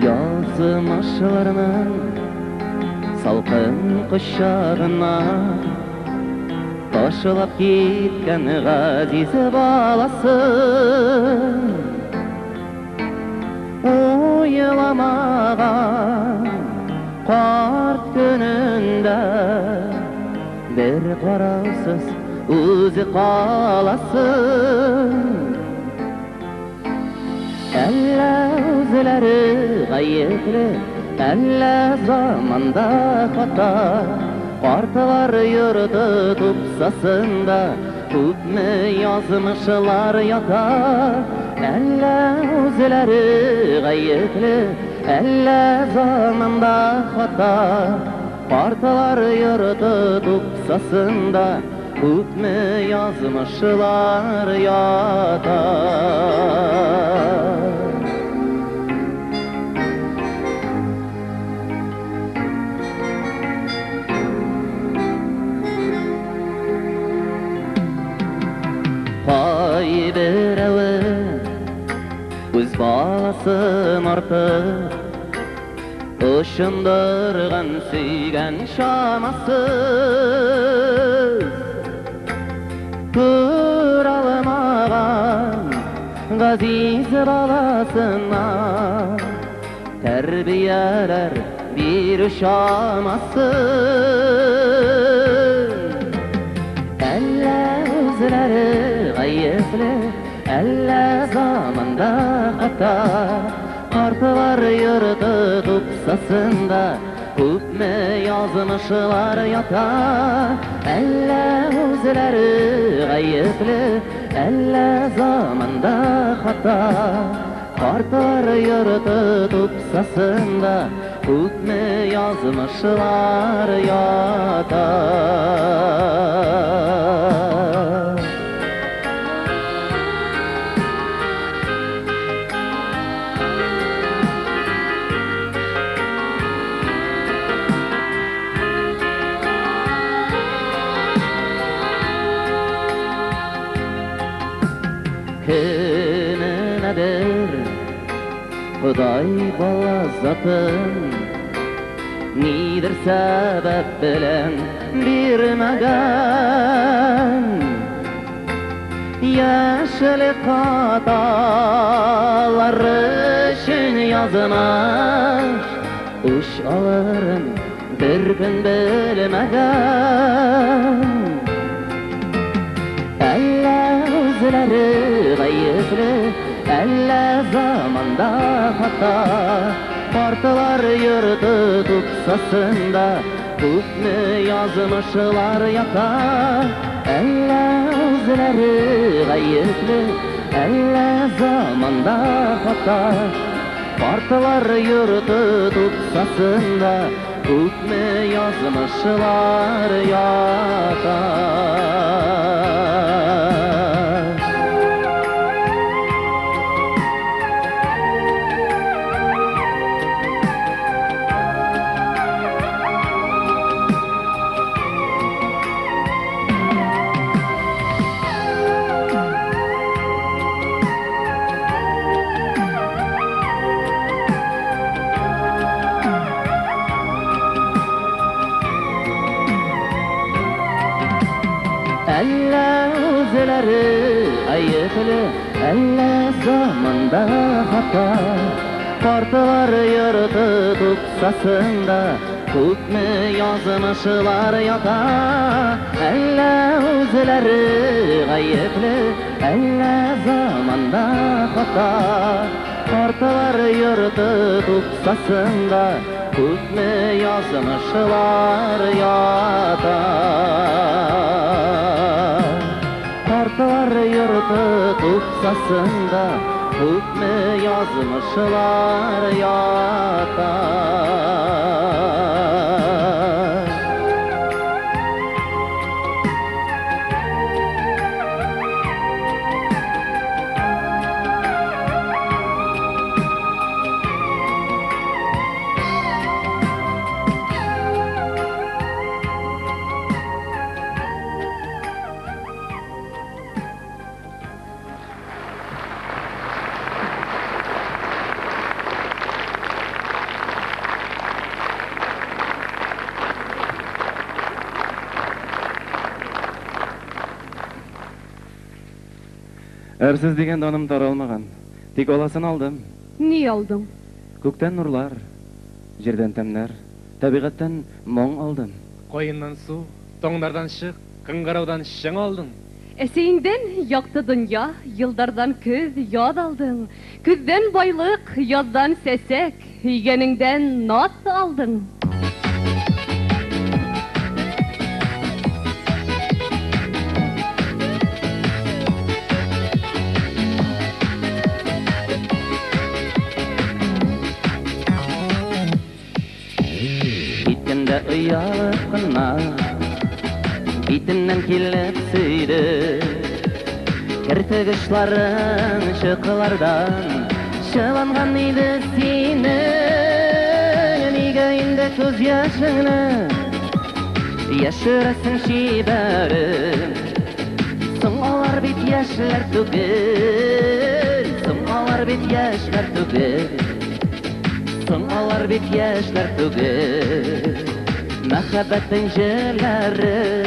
Язмышларның салқын құшағына Taşılap gitken gaziz balası Uyulamagan kart gününde Bir qarasız özü qalasın Əllä özləri qayıqlı Əllä zamanda xata Qartalar yurdu tupsasında Күпме yazmışlar yata Әllä özləri qayıqlı Əllä zamanda xata Qartalar yurdu tupsasında Күпме yazmışlar yata Qay birevi Üz balasın artıq Işındırğan suygan şamasız Kör almağan gaziz balasına Terbiyeler bir uşamasın Əllä özləri qayıqlı Əllä zamanda xata Kartılar yurdu tupsasında Küpme yazmışlar yata Elle özleri gayipli Elle zamanda hata Kartılar yurdu tupsasında Küpme yazmışlar yata Nedir Huday bala zatın Nidir sebep bilen bilmegen Yaşlı katalar için yazmış Uş alırım bir gün bilmegen Özleri gayipli, elle zamanda hata Partılar yurdu tupsasında Hükmü yazmışlar yaka Elle özleri gayipli, elle zamanda hata Partılar yurdu tupsasında Hükmü yazmışlar yaka Elle özleri ayıplı, elle zamanda hata Partılar yurdu tupsasında Hükmü yazmışlar yata Elle özleri ayıplı, elle zamanda hata Partılar yurdu tupsasında Hükmü yazmışlar yata Partılar yurdu tupsasında Hükmü yazmışlar yata Әрсіз деген даным таралмаған. Тик аласын алдым. Ni aldın? Көктен нурлар, жерден тәмнәр, табиғаттан моң алдым. Koyundan su, toңдардан şık, kıngaraudan şың aldın. Eseğinden yaktı dünya, yıldardan küz yad aldın. Küzden baylık, yazdan sesek, yeğeninden not aldın. Gitkende uyalıp kına Bitinden kilip süydü Kirtigişlerin şıklardan Şılangan idi senin İgeyinde göz yaşını Yaşırasın şiberim Soňalar bit yaşlar tugel Soňalar bit yaşlar tugel Soňalar bit yaşlar tugel Mehabbetin jelleri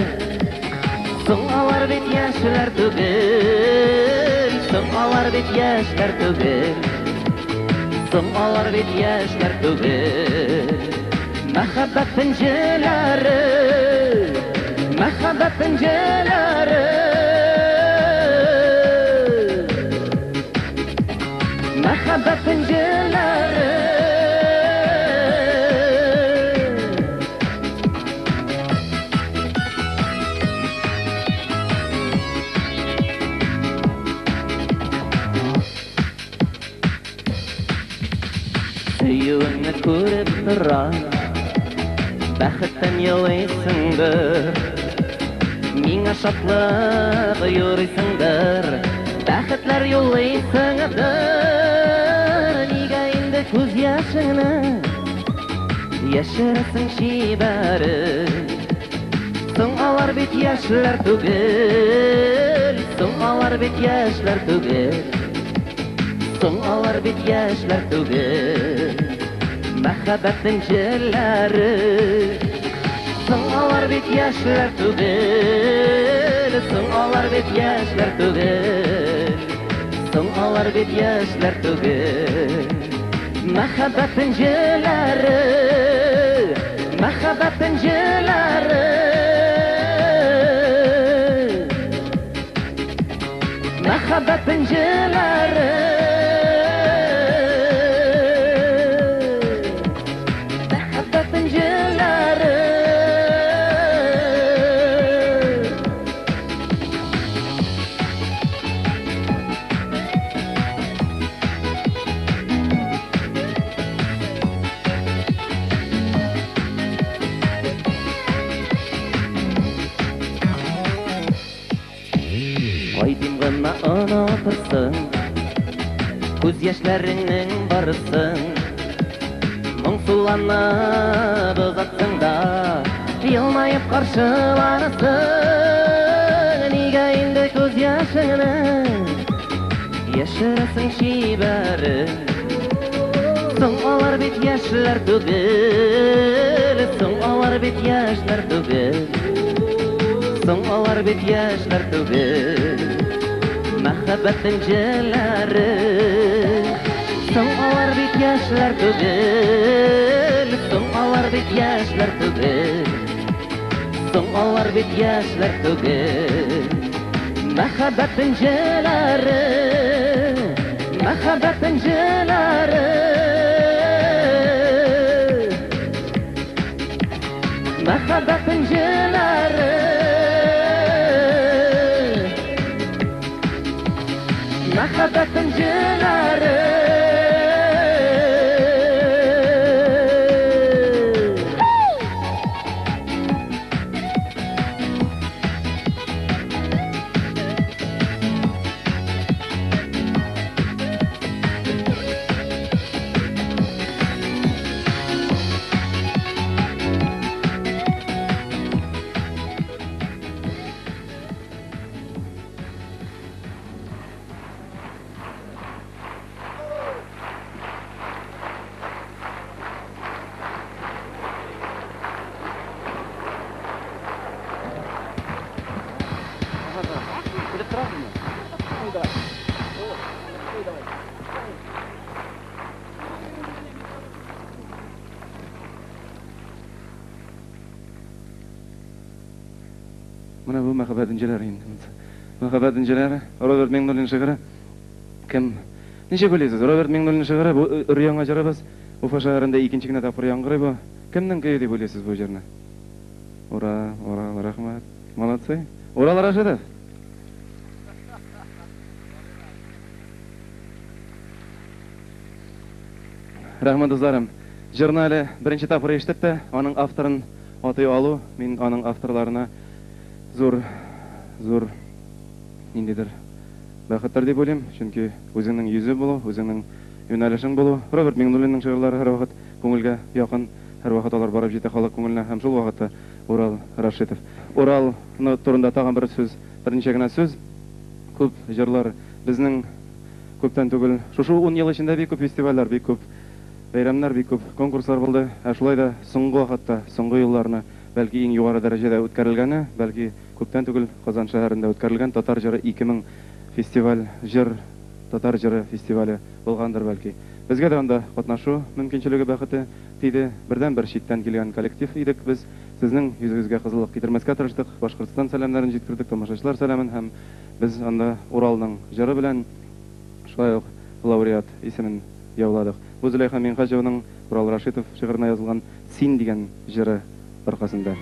Soňalar bit yaşlar tugel Soňalar bit yaşlar tugel Soňalar bit yaşlar tugel Mehabbetin jelleri Mehabbetin jelleri Mehabbetin jelleri Сөюіңіз көріп тұра, бәхіттен елейсіңдір. Миңа шатлық үйрейсіңдір, бәхітлер елейсіңдір. Неге енді көз яшыңны яшырасың шибәрі? Соң алар бит яшьләр түгел, соң алар бит яшьләр түгел, соң алар бит яшьләр түгел. Мәхәббәтнең җилләре, соң алар бит яшьләр түгел, соң алар бит яшьләр түгел, соң алар бит яшьләр түгел. Мәхәббәтнең җилләре, мәхәббәтнең җилләре, мәхәббәтнең җилләре, мәхәббәтнең җилләре. Кайдым гына онытырсың, күз яшьләреңнең барысын. Моңсуланып озатсың да, елмаеп каршыланасың. Нигә инде күз яшыңны яшерәсең шибәре? Соң алар бит яшьләр түгел, соң алар бит яшьләр түгел, соң алар бит яшьләр түгел. Мәхәббәтнең җилләре, соң алар бит яшьләр түгел, соң алар бит яшьләр түгел, соң алар бит яшьләр түгел. Мәхәббәтнең җилләре, мәхәббәтнең җилләре, мәхәббәтнең җилләре, мәхәббәтнең җилләре. Менә бу мәхәббәтнең җилләре инде. Мәхәббәтнең җилләре, Роберт Миңнуллин шигыре. Кем? Ничек уйлыйсыз? Роберт Миңнуллин шигыре бу өр-яңа җырыбыз. Уфа шәһәрендә икенче генә тапкыр яңгырый бу. Кемнең көе дип уйлыйсыз бу җырны? Ура, ура, рәхмәт. Молодцы. Урал Рашидов. Рәхмәт дусларым. Җырны әле беренче тапкыр ишеттек тә, аның авторын атый алу, мин аның авторларына зур ниндидер бәхеттер дип уйлыйм, чөнки үзеңнең йөзе булу, үзеңнең юнәлешең булу. Роберт Миңнуллинның шигырьләре һәрвакыт күңелгә якын, һәрвакыт алар барып җитә халык күңеленә, һәм шул вакытта Урал Рашидов. Уралны турында тагын бер сүз, берничә генә сүз. Күп җырлар безнең күптән түгел, шушы 10 ел эчендә бик күп фестивальләр, бик күп бәйрәмнәр, бик күп конкурслар булды. Шулай да соңгы вакытта, соңгы елларны бәлки иң югары дәрәҗәдә үткәрелгәне, бәлки күптән түгел Казан шәһәрендә үткәрелгән Татар җыры 2000 фестиваль, җыр Татар җыры фестивале булгандыр бәлки. Безгә дә анда катнашу мөмкинчелеге бәхете тиде. Бердән-бер читтән килгән коллектив идек без. Сезнең йөзегезгә кызыллык китермәскә тырыштык. Башкортстан сәламнәрен җиткердек, тамашачылар сәламен, һәм без анда Уралның җыры белән шулай ук лауреат исемен яуладык. Бу Зөләйха Миңхаҗеваның Урал Рашидов шигыренә язылган "Син" дигән җыры аркасында.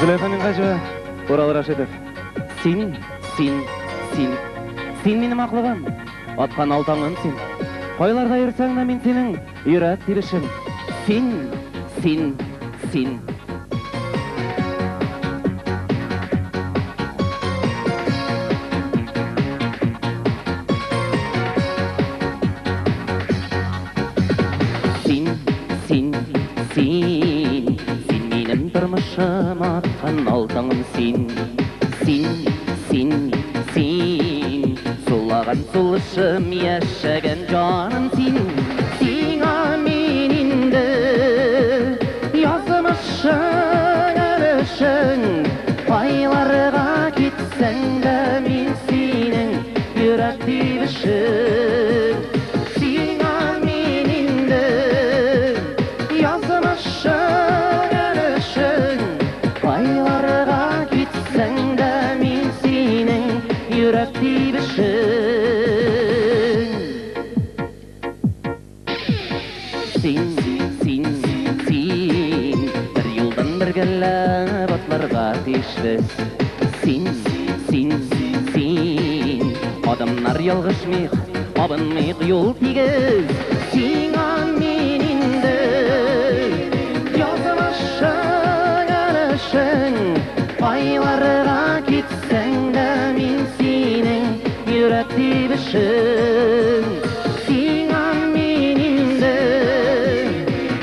Зөләйха Миңхаҗева, Урал Рашидов. Син, син, син, Син минем аклыгым, аткан алтаңым син. Кайларда йөрсәң дә мин синең йөрәк тибешем. Син. Син. Син. Син минем тормышым аткан алтаңым син. Син. Сулаган сулышым яшәгән җаным син. Сиңа мин инде язмышың эрешең. Айларга китсәң дә мин синең йөрәк тибешең. Сиңа мин инде язмышың эрешең. Айларга китсәң дә мин синең йөрәк тибешең. Син. Бер юлдан бергәләп атларга тиешбез. Син. Адымнар ялгышмый, абынмый юл тигез. Сиңа мин инде язмышың эрешең. Айларга китсәң дә мин синең йөрәк тибешең. Сиңа мин инде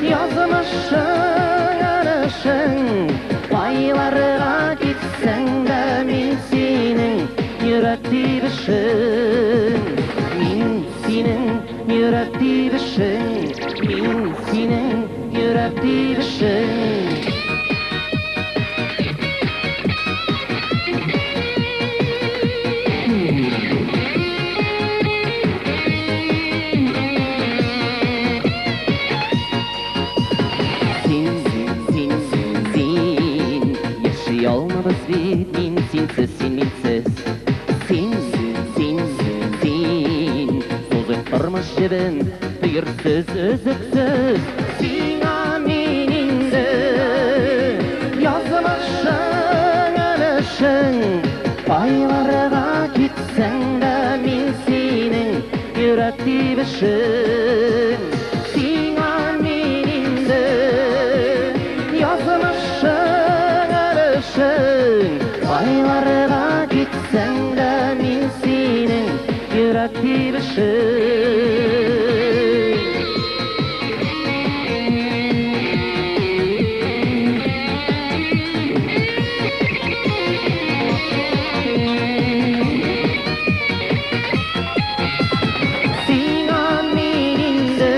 язмышың эрешең. Айларга китсәң дә мин синең йөрәк тибешең. Мин синең йөрәк тибешең. Мин синең йөрәк тибешең. Ялмабыз бит мин синсез, син минсез. Син. Сузып тормыш җебен, тыйырсыз, өзексез. Сиңа мин инде язмышың эрешең. Айларга китсәң дә мин синең йөрәк тибешең. Сиңа мин инде язмышың эрешең. Айларга китсәң дә мин синең йөрәк тибешең. Сиңа мин инде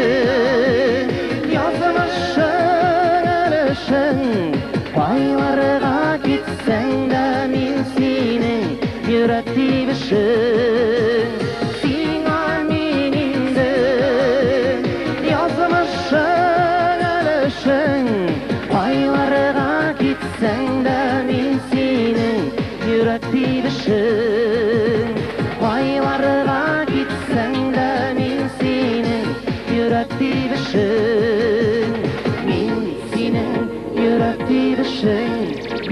язмышың эрешең. Айларга китсәң дә мин синең йөрәк тибешең. Сиңа мин инде язмышың эрешең. Айларга китсәң дә мин синең йөрәк тибешең. Айларга китсәң дә мин синең йөрәк тибешең. Мин синең йөрәк тибешең.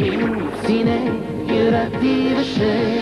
Мин синең йөрәк тибешең.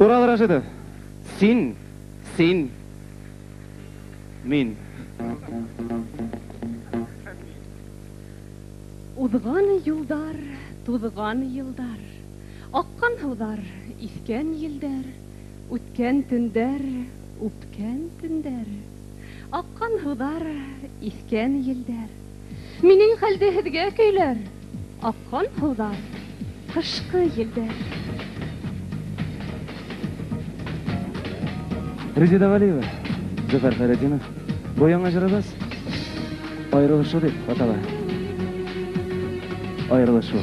Урал Рашидов. Син. Мин. Узган юлдар, тузган елдар, аккан һыулар, искән елдәр, үткән төндәр, үпкән төндәр. Аккан һыулар, искән елдәр. Минең хәлдә һезгә көйләр, аккан һыулар, кышкы елдәр. Резеда Валиева. Зөфәр Хәйретдинов. Бу яңа җырыбыз аерылышу дип атала. Аерылышу.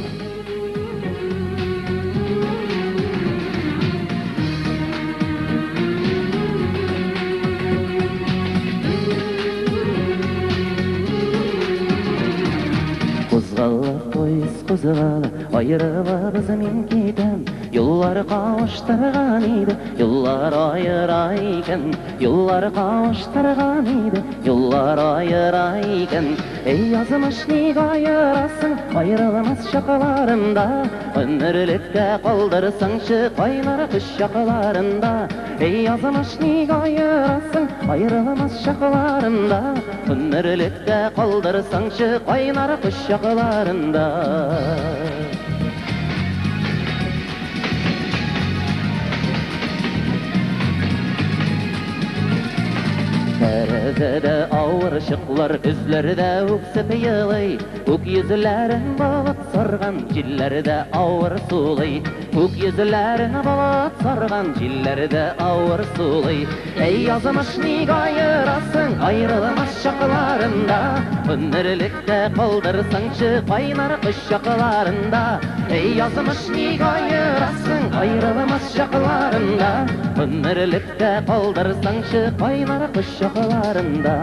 Кузгала поезд кузгала, айрылабыз мин китәм. Юллар кавыштырган иде, юллар айыра икән. Юллар кавыштырган иде, юллар айыра икән. Эй язмыш ник айырасың, айрылмас чакларында. Ömürlükкә калдырсаңчы кайнар кыш чакларында. Эй язмыш ник айырасың, айрылмас чакларында. Ömürlükкә калдырсаңчы кайнар кыш чакларында. Тәрәзәдә авыр шыклар, күзләрдә үксеп елый. Күк йөзләрен балык сарган, җилләрдә авыр сулый. Күк йөзләрен балык сарган, җилләрдә авыр сулый. Эй язмыш ник айырасың, айрылмас чакларында. Ömürlükкә калдырсаңчы кайнар кыш чакларында. Эй язмыш ник айырасың, айрылмас чакларында. Ömürlükкә калдырсаңчы кайнар кыш чакларында.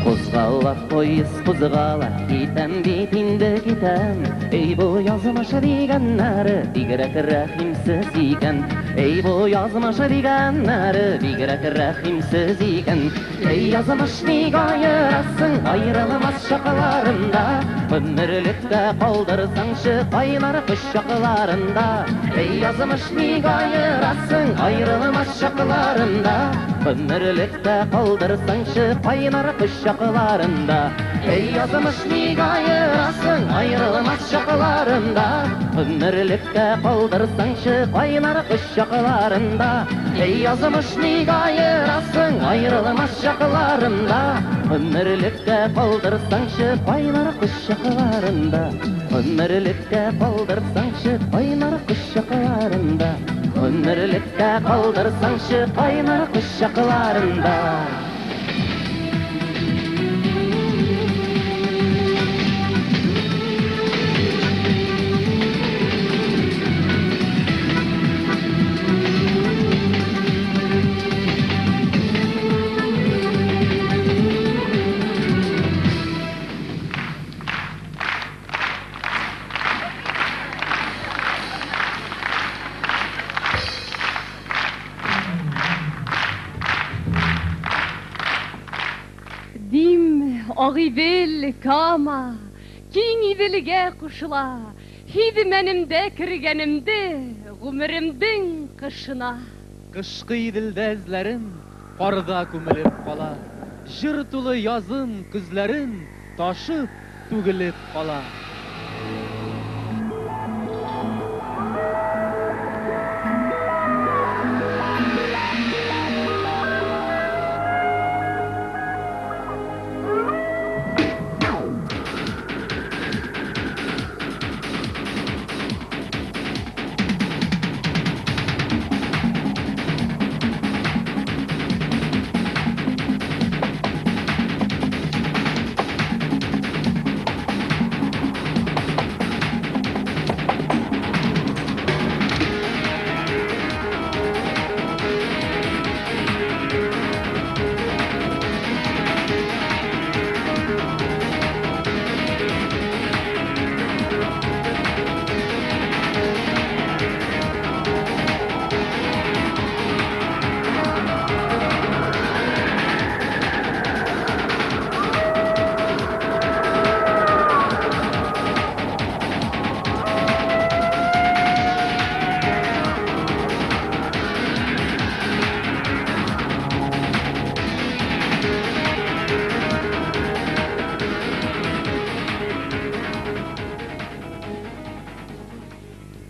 Кузгала поезд кузгала, китәм бит инде китәм. Эй бу язмыш дигәннәре бигрәк рәхимсез икән. Эй бу язмыш дигәннәре бигрәк рәхимсез икән. Эй язмыш ник айырасың, айрылмас чакларында. Ömürlükкә калдырсаңчы кайнар кыш чакларында. Эй язмыш ник айырасың, айрылмас чакларында. Ömürlükкә калдырсаңчы кайнар кыш чакларында. Эй язмыш ник айырасың, айрылмас чакларында. Ömürlükкә калдырсаңчы кайнар кыш чакларында. Эй язмыш ник айырасың, айрылмас чакларында. Ömürlükкә калдырсаңчы кайнар кыш чакларында. Ömürlükкә калдырсаңчы кайнар кыш чакларында. Ömürlükкә калдырсаңчы кайнар кыш чакларында. Ağıbel kama, king idilge kuşla. Hidi menimde kirgenimde, gümürümdün kışına. Кышкы идилдә эзләрем карда күмелеп кала. Җыр тулы язым күзләрем ташып түгелеп кала.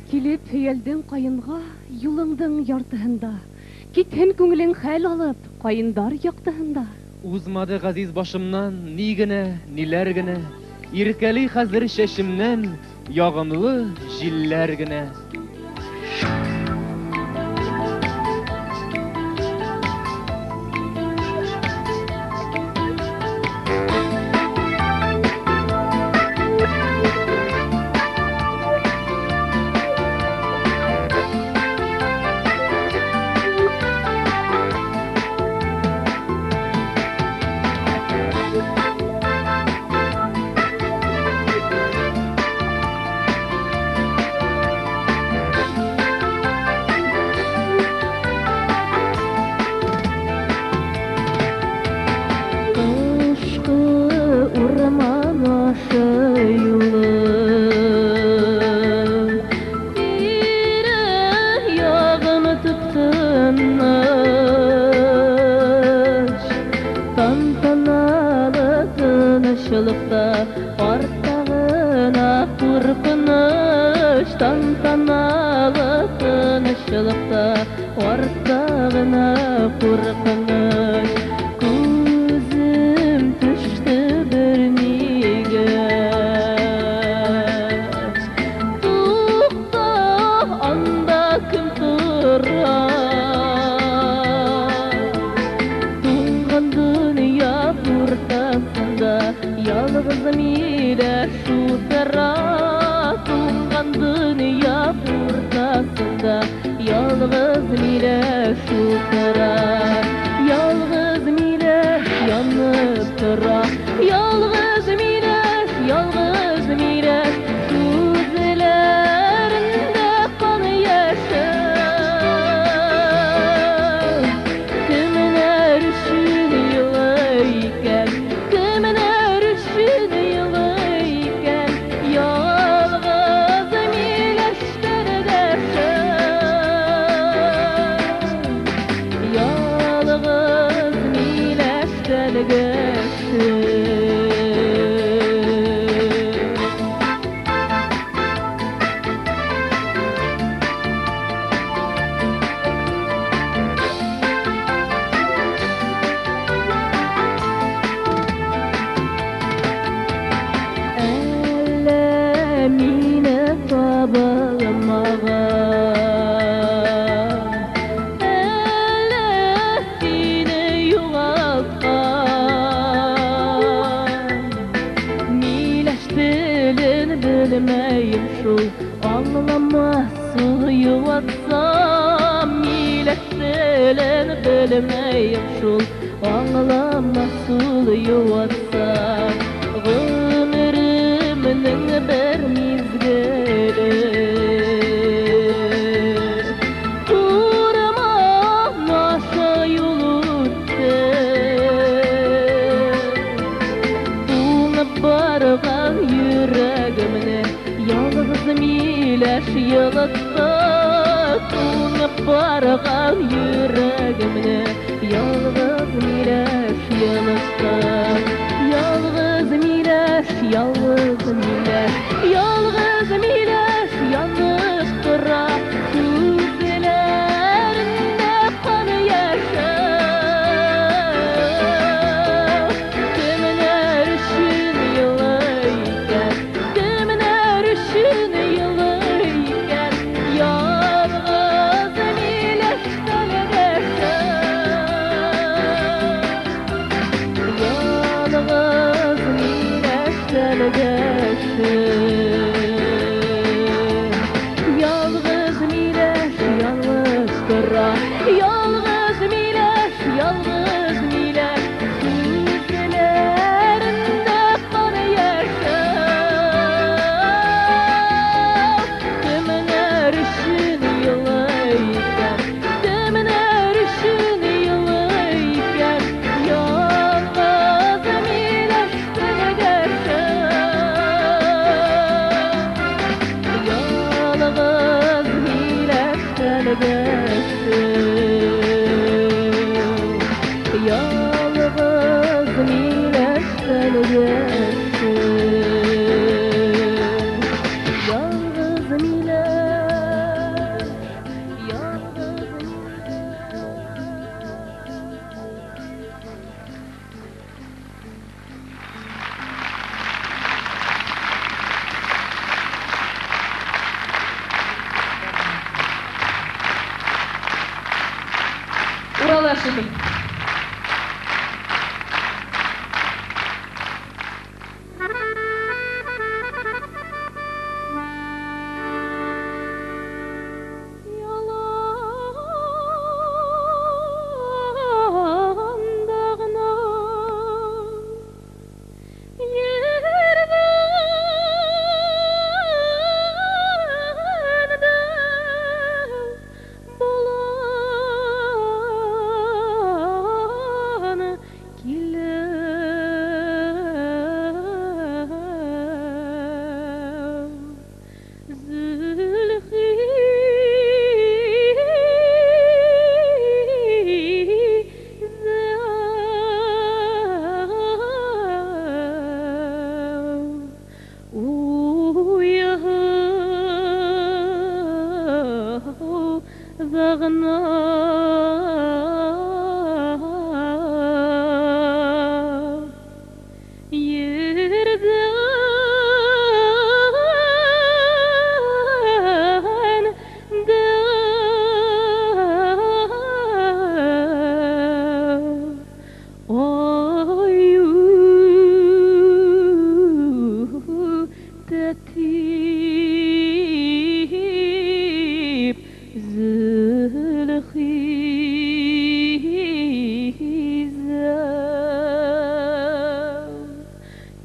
Килеп елдең кайынга, юлыңдың яртыһында. Китһен күңелең хәл алып, кайындар яктыһында. Узмады газиз башымнан ни генә, ниләр генә, иркәли хәзер чәчемнән ягымлы җилләр генә.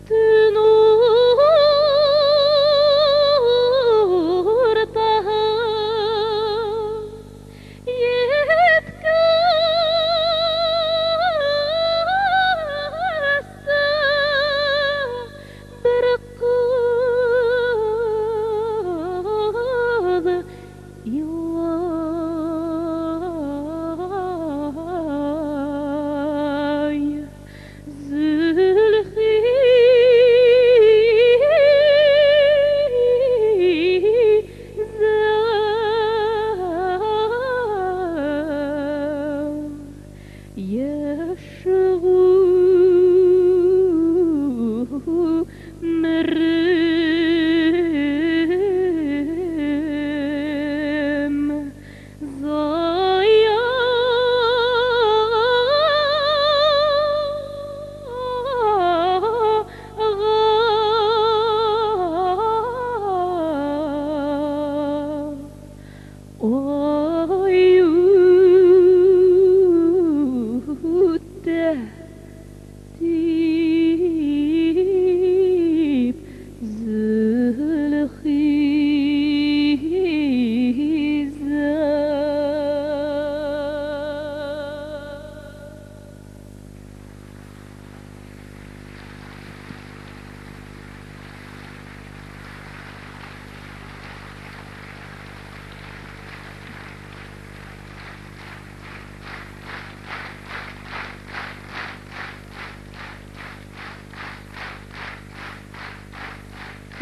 Tün ortağı yetkazsa bir kız İlay Zülhi يشغو مرم زايا تهتيب زلخي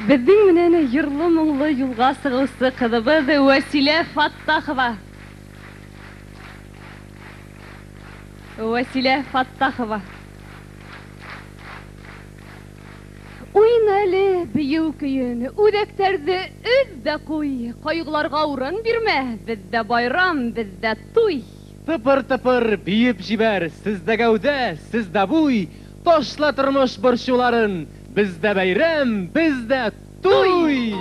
Безнең менән йырлы моңлы юлга сыгылсы кызыбыз Вәсилә Фаттахова. Вәсилә Фаттахова. Уйналы бию көен, үдәктәрде үз дә куй, кайгыларга урын бирмә, бездә байрам, бездә туй. Тыпыр-тыпыр биеп җибәр, сездә гәүдә, сездә буй, ташла тормыш борчуларын, бездә бәйрәм, бездә туй.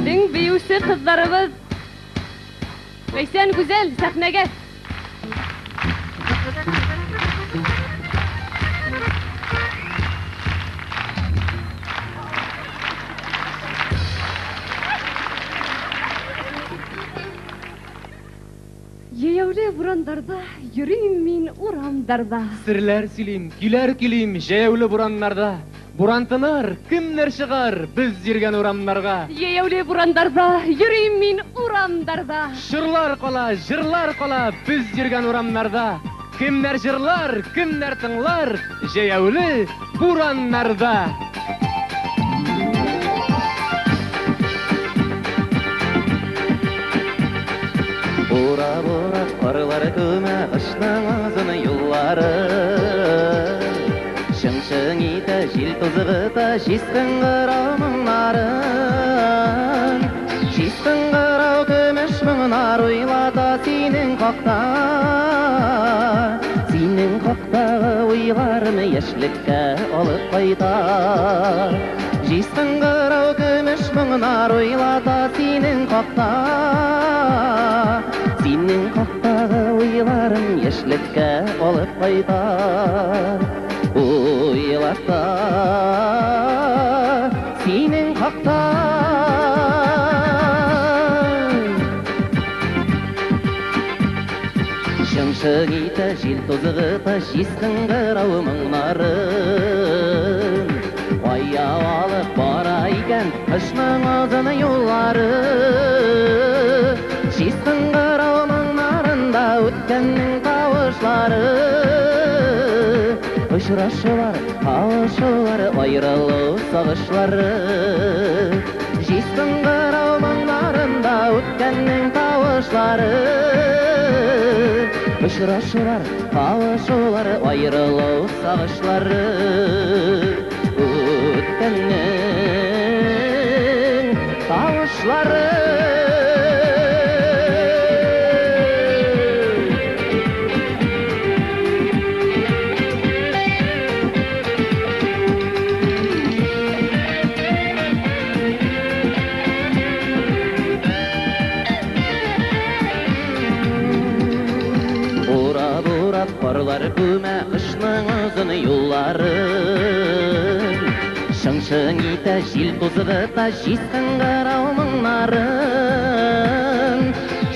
Bizim büyüsü kızlarımız. Veysen güzel, sahnege. Yeyevli burandarda, yürüyüm min uramdarda. Sirler sileyim, güler kileyim, jeyevli buranlarda. Burantınar, kimler çıkar biz yürgen uramlarga. Yeyevli burandarda, yürüyüm min uramdarda. Şırlar kola, biz yürgen uramlarda. Kimler jırlar, kimler tыңlar, jeyevli buranlarda. Bura qarlar көмә qishning uzun yo'llari Shing ita jil tuzg'ita jisqin qaramınların Jisqin qarav көмеш mыңnar uylata sening qoqta Sening qoqtagı uylarını yaşlikka olib qayta Jisqin qarav көмеш mыңnar uylata sening qoqta Senin qoqtagı uylarım yaşlikka olib qaytar Uylaqta senin qoqta Шыңшың ita жил тозығыта жисқын қырау мұңнарын Аяу алып бара екен қышның ұзыны юллары Жисқын қырау мұңнарында өткеннің тауышлары Ұшырашулар, қауышулар, айрылу сағышлары Жисқын қырау мұңнарында өткеннің тауышлары Ұшырашулар, қауышулар, айрылу сағышлары Өткеннің тауышлары Qarlar көмә qishning uzun yo'llari Shing ita jil tuzg'ita jisqin qarau mыңнарын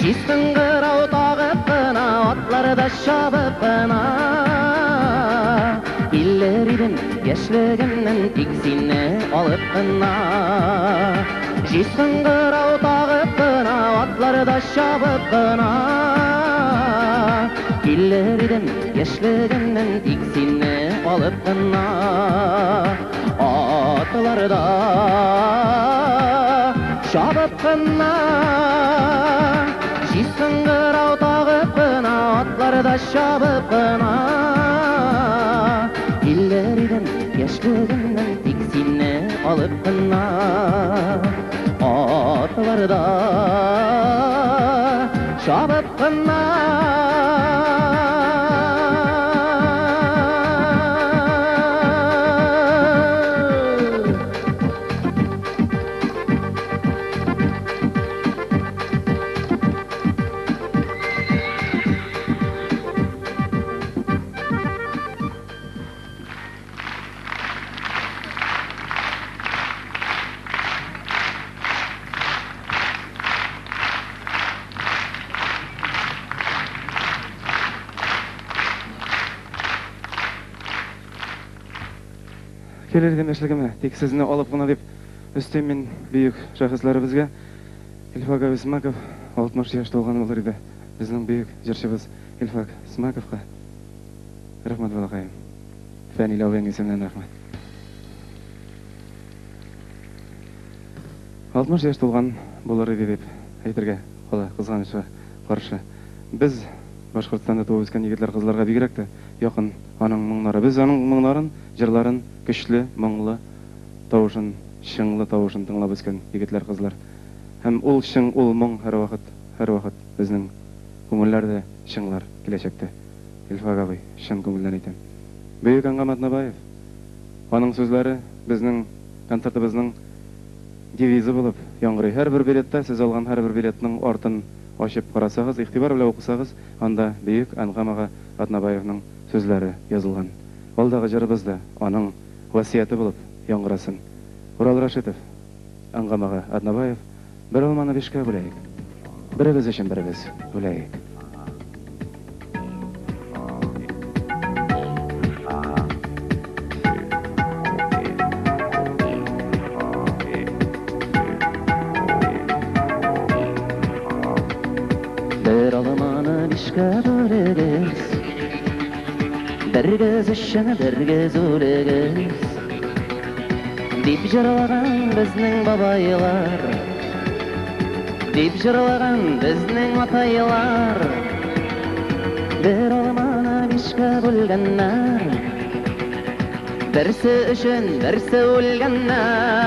Jisqin qarau tog'ib qina otlarda shabib qina Iller idim yoshligimdan tik seni olib qina Jisqin qarau tog'ib qina otlarda shabib qina Iller idim yoshligimdan tik seni olib qina Atlarda shabib qina Jisqin qarau tog'ib qina otlarda shabib qina Iller idim yoshligimdan tik seni olib qina Atlarda shabib qina Келер демешлігіме, тек сізні алып ғана деп үстем мен бүйік шахыслары бізге Ильфак әбі Смаков 60 яш толған болар еді. Біздің бүйік жыршыбыз Ильфак Смаковқа рахмат балақайым. Фәнил әуен есімнен рахмат. 60 яш толған болар еді деп әйтірге қала қызғанышқа қаршы. Біз Башқұртстанда туып өскен егетлер қызларға бигерәк те якын аның мұңнары. Біз аның мұңнарын, жырларын көчле, мұңлы тавышын, шыңлы тавышын тыңлап өскен егетлер қызлар. Һәм ул шың, ул мұң һәр вакыт безнең күңелләрдә шыңлар киләчәктә. Ильфак абый, шын күңелдән әйтәм. Бөек Аңгамат Набаев, аның сүзләре безнең концертыбызның девизы булып яңгырый. Һәрбер билетта сез алган һәрбер билетның артын ачып карасагыз, игътибар белән укысагыз, анда бөек Ангамага Атнабаевның сүзләре язылган. Алдагы җырыбыз да аның васияте булып яңгырасын. Урал Рашитов, Ангамага Атнабаев, бер алманы бишкә бүләйек. Беребез өчен беребез бүләйек. Bir almanı bişke böleriz, bir göz üçün bir göz öleriz. Dip jırlagan bizning babaylar, dip jırlagan bizning ataylar. Bir almanı bişke bölgenler, birsi üçün birsi ölgenler.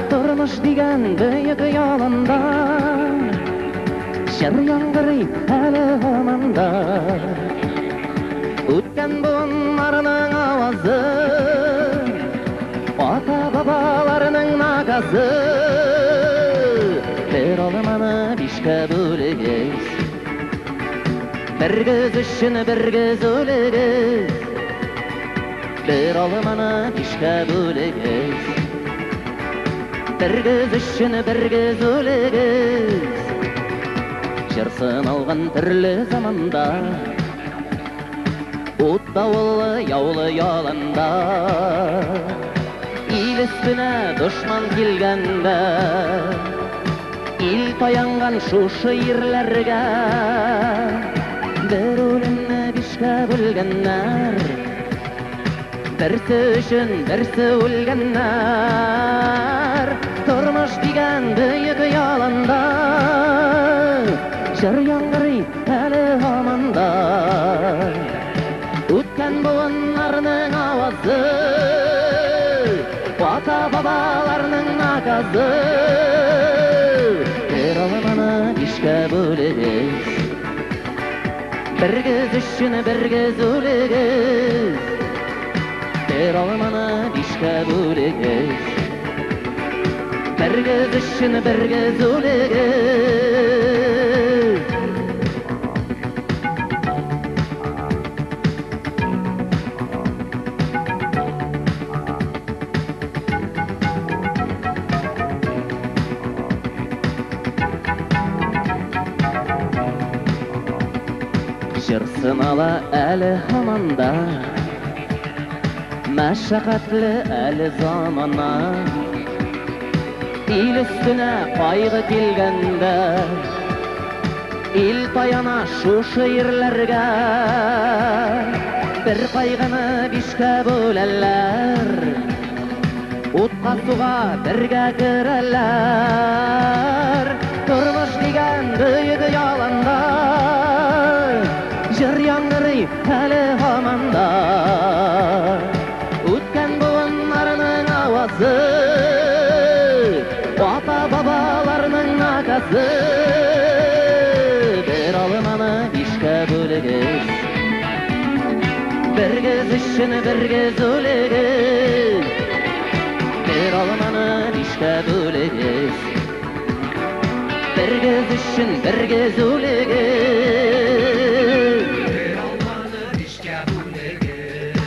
Turmuş digen büyük yolunda, şer yağdırıp hele hamanda. Ötken bunlarının avazı, ata babalarının nakazı. Bir almanı bişke böleriz, bir göz üçün bir göz öleriz. Bir almanı bişke böleriz, bir göz üçün bir göz öleriz. Жырсын алған түрлі заманда, от дауылы яулы яланда. Ил үстіне дұшман келгенде, ил таянған шушы ерлерге. Bir өлімні бишке бөлгеннер, бірсі үшін бірсі өлгеннер. Тұрмыш деген бүйік яланда, жыр яңгырый әлі хаманда. Өткен буынларының авазы, ата бабаларының наказы. Bir almanı bişke böleriz, bir göz üçün bir göz öleriz. Bir almanı bişke böleriz, bir göz üçün bir göz öleriz. Жырсын ала әлі хаманда, мәшәкатьле әлі замана. Ил үстіне қайғы келгенде, ил таяна шушы ерлерге. Bir қайғыны бишке бөләләр, утқа суға бірге кірәләр. Тұрмыш деген бүйік яланда, жыр яңгырый әлі хаманда. Өткен буынларының авазы, ата бабаларының наказы. Bir almanı bişke böleriz, bir göz üçün bir göz öleriz. Bir almanı bişke böleriz, bir göz üçün bir göz öleriz. Bir almanı bişke böleriz,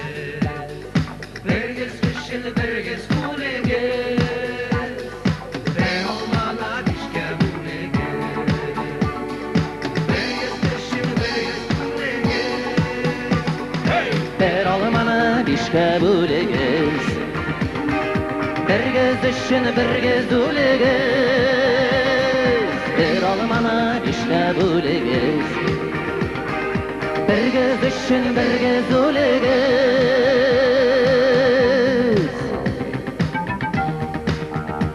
bir göz üçün bir göz öleriz. Bir almanı bişke böleriz, bir göz üçün bir göz öleriz. Bir almanı bişke böleriz, bir göz üçün bir göz öleriz. Bir almanı bişke böleriz, bir göz üçün bir göz öleriz.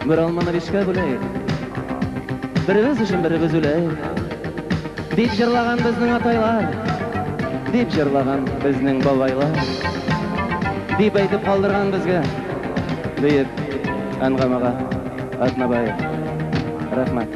Bir almanı bişke böleriz, birimiz üçün birimiz öleriz. Deyip jırlagan bizning ataylar, deyip jırlagan bizning babaylar. Deyip aytып қалдырған бізге бейіп Ангамага Атнабаев. Рахмат.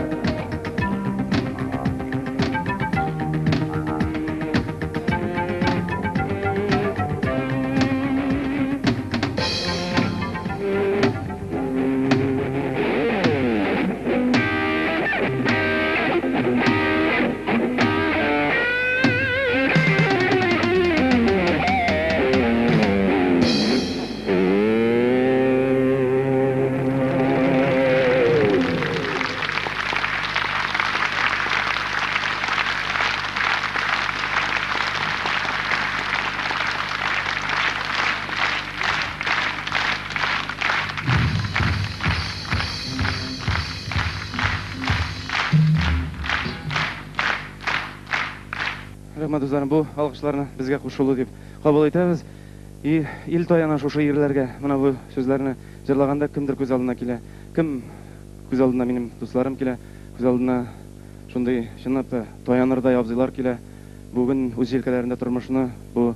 Рахмат достарым, бу алкышларны безгә кушылу дип кабул итәбез. Ил таяна шушы ерләргә менә бу сүзләрне җырлаганда кемдер күз алдына килә. Кем күз алдына минем дусларым килә. Күз алдына шундый чынлап таянырдай абзыйлар килә. Бүген үз җилкәләрендә тормышны, бу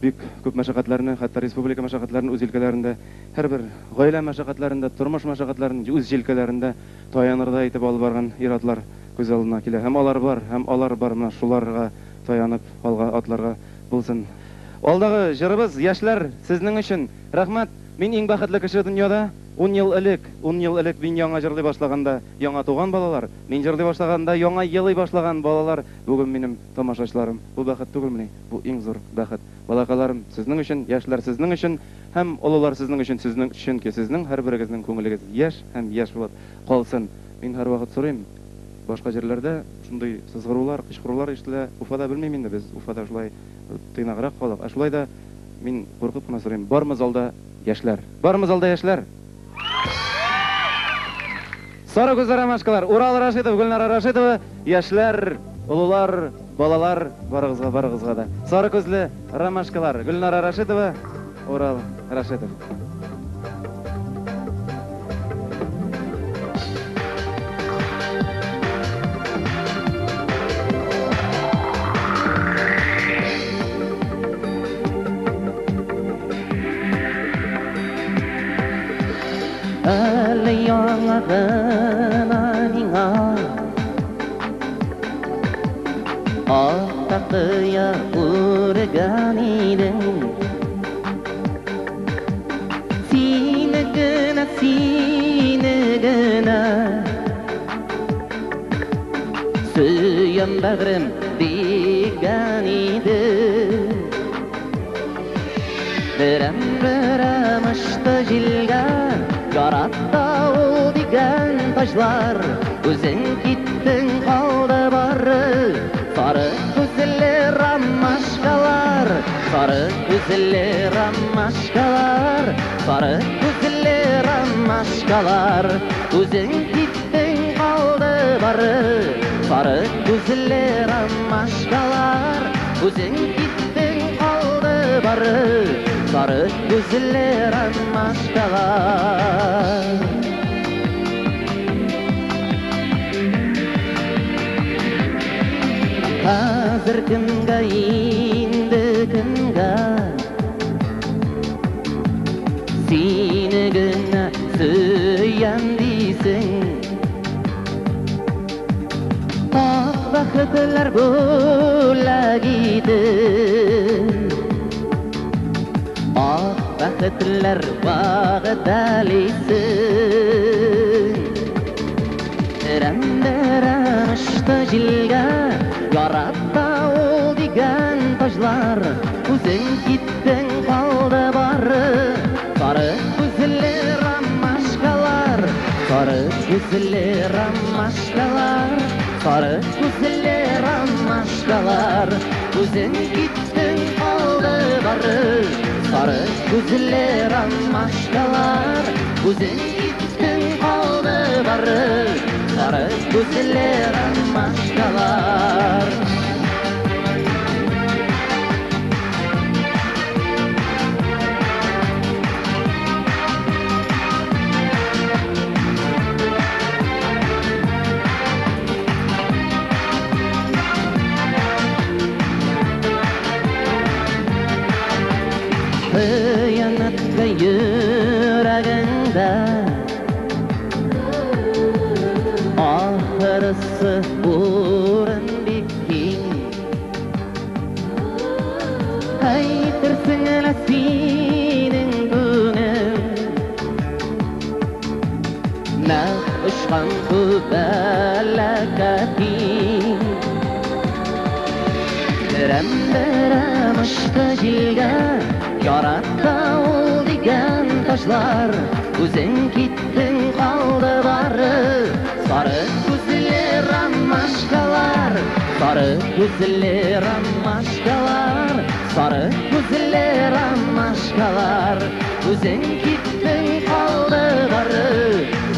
бик күп мәшәкатьләрне, хәтта республика мәшәкатьләрен үз җилкәләрендә, һәрбер гаилә мәшәкатьләрендә, тормыш мәшәкатьләрен үз җилкәләрендә таянырдай итеп алып барган ир-атлар күз алдына килә. Һәм алар бар, менә шуларга таянып алга атларга булсын. Алдагы җырыбыз яшьләр сезнең өчен. Рәхмәт. Мин иң бәхетле кеше дөньяда. 10 ел элек мин яңа җырлый башлаганда, яңа туган балалар, мин җырлый башлаганда яңа елый башлаган балалар, бүген минем тамашачыларым. Бу бәхет түгелмени? Бу иң зур бәхет. Балакаларым сезнең өчен, яшьләр сезнең өчен, һәм олылар сезнең өчен, чөнки сезнең һәрберегезнең күңелегез яшь һәм яшь булып калсын. Мин һәр вакыт сорыйм, башка җирләрдә шундый сызгырулар, кычкырулар ишетелә. Уфада белмим инде, без Уфада шулай тыйнаграк калдык. Шулай да мин куркып кына сорыйм, бармы залда яшьләр? Бармы залда яшьләр? Сары күзле ромашкалар, Урал Рашидов, Гөлнара Рашидова, яшьләр, улылар, балалар, барыгызга да. Сары күзле ромашкалар, Гөлнара Рашидова, Урал Рашидов. Әлі яңағына миңа ақтақия үрген едің. Сені гына сүйем бәғірім деген еді. Бірім ұшты желге Яратта ул деген тажлар, өзің киттің қалды бары. Сары күзле ромашкалар, сары күзле ромашкалар, сары күзле ромашкалар, өзің киттің қалды бары. Сары күзле ромашкалар, өзің киттің қалды бары. Сары күзле ромашкалар. Хәзер кемгә инде кемгә сине генә сөям дисең. Ак бәхетләр бүләк иде, ак бәхетләр вәгъдәлисең. Рәмдәрәм ұшты җилгә, яратта ул дигән тажлар, үзең киттең калды бары. Сары күзле ромашкалар, сары күзле ромашкалар, сары күзле ромашкалар, үзең киттең калды бары. Сары күзле ромашкалар, үзең киттең калды бары. Сары күзле ромашкалар. Хыянатка йөрәгеңдә ахырысы урын бик киң. Әйтерсең әле синең күңел нәк очкан күбәләккә тиң. Рәмдәрәм ұшты җилгә, яратта ул дигән ташлар, үзең киттең калды бары. Сары күзле ромашкалар, сары күзле ромашкалар, сары күзле ромашкалар, үзең киттең калды бары.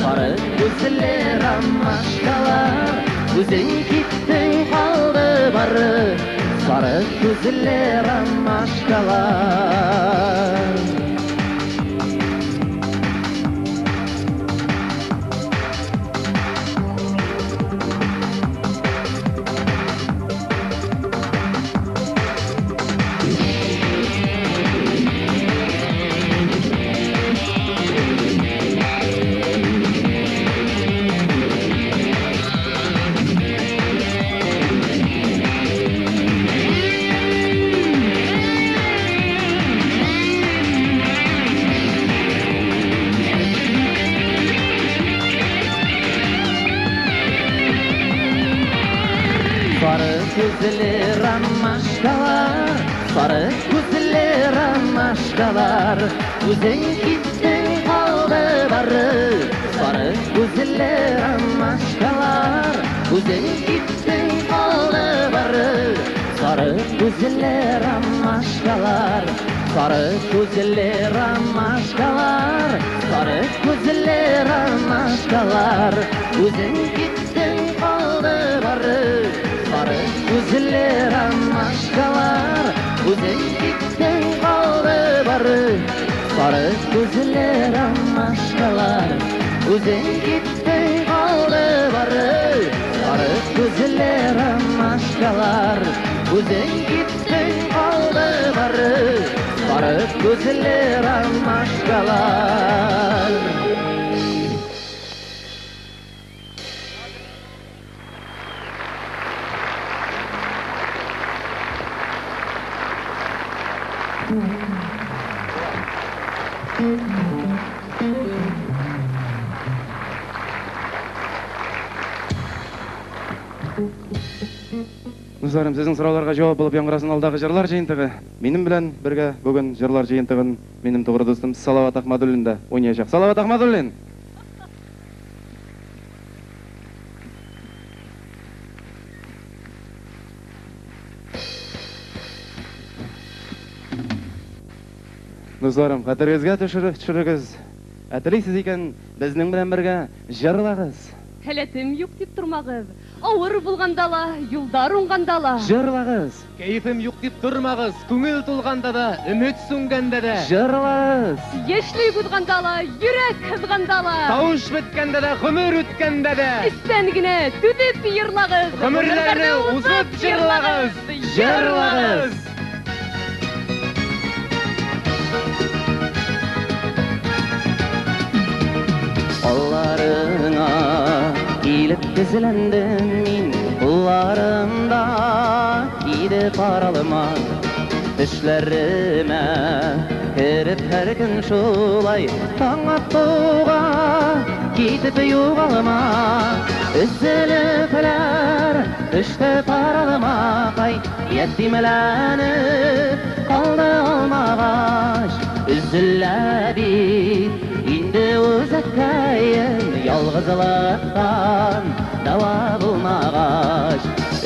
Сары күзле ромашкалар, үзең киттең калды бары. күзле ромашкалар. Sarı gözlü ramaşkalar, sarı gözlü ramaşkalar, Güzel gittin kaldı barı. Sarı gözlü ramaşkalar, Güzel gittin kaldı barı. Sarı gözlü ramaşkalar, sarı gözlü ramaşkalar, sarı gözlü ramaşkalar, Güzel gittin kaldı barı. Sarı gözlü ramaşkalar, Güzel gittin kaldı barı. Sarı gözlü ramaşkalar, Güzel gittin kaldı barı. Sarı gözlü ramaşkalar, Güzel gittin kaldı barı. Sarı gözlü ramaşkalar. Достарым, сіздің сұрауларға жауап болып яңғырасын алдағы жырлар жиынтығы. Менің білән бірге бүгін жырлар жиынтығын менің тоғры достым Салават Ахмадуллин да ойнayacak. Салават Ахмадуллин. Достарым, қатырыңызға түшіріңіз. Әтілейсіз екен, біздің білән бірге жырлағыз. Хәлетім юк дип тормагыз. Авыр булгандала, юлдар уңгандала. Жырлағыз. Кәйфем юк дип тормагыз, күңел тулганда да, өмет сүнгәндә дә. Жырлағыз. Яшьлек узгандала, йөрәк кызгандала. Тавыш беткәндә дә, гомер үткәндә дә. Истән генә түтеп йырлагыз. Гомерләрне узып җырлагыз. Жырлағыз. Kollarına ilip dizilendim min, Kullarımda gidip aralıma, Düşlerime kirip her gün şulay, Taң attuğa gidip yuğalıma, Üzülüpler düştü paralıma, Kay yettimlenip kaldı olmağaç, Üzüllebit indi uzakayım, Yalğızlıktan dava bulmağaç,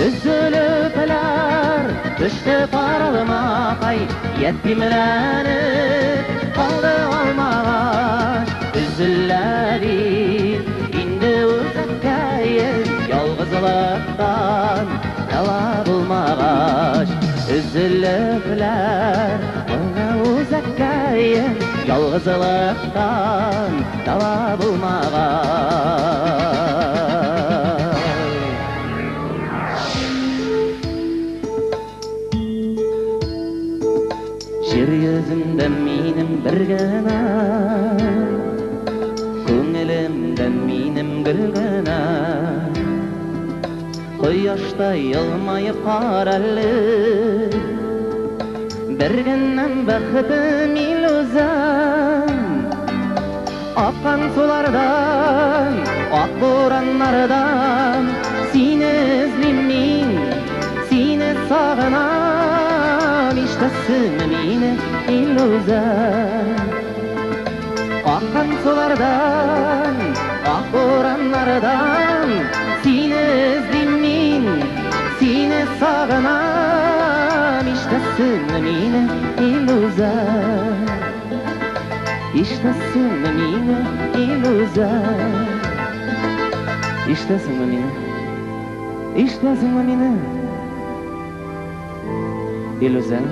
Üzülüpler düştü paralıma, Kay yettimlenip kaldı olmağaç, Üzüllebit indi uzakayım, Yalğızlıktan dava bulmağaç, Üzülüpler uzakayım, Yalğızlıktan dava bulmağaç. Jir yüzümde minim bir gına, Köngülimde minim gülgına, Koyaşta yılmayıp qarallı, Bir gündən bəxtim il uzan, Akkan sulardan, ak boranlardan, Seni izlimin, seni sağınam, İştesin meni il uzan. Akkan sulardan, ak boranlardan, Seni izlimin, seni sağınam, İştesin meni il uzan. İştesin meni il uzan. İştesin meni, iştesin meni. Dilüzen.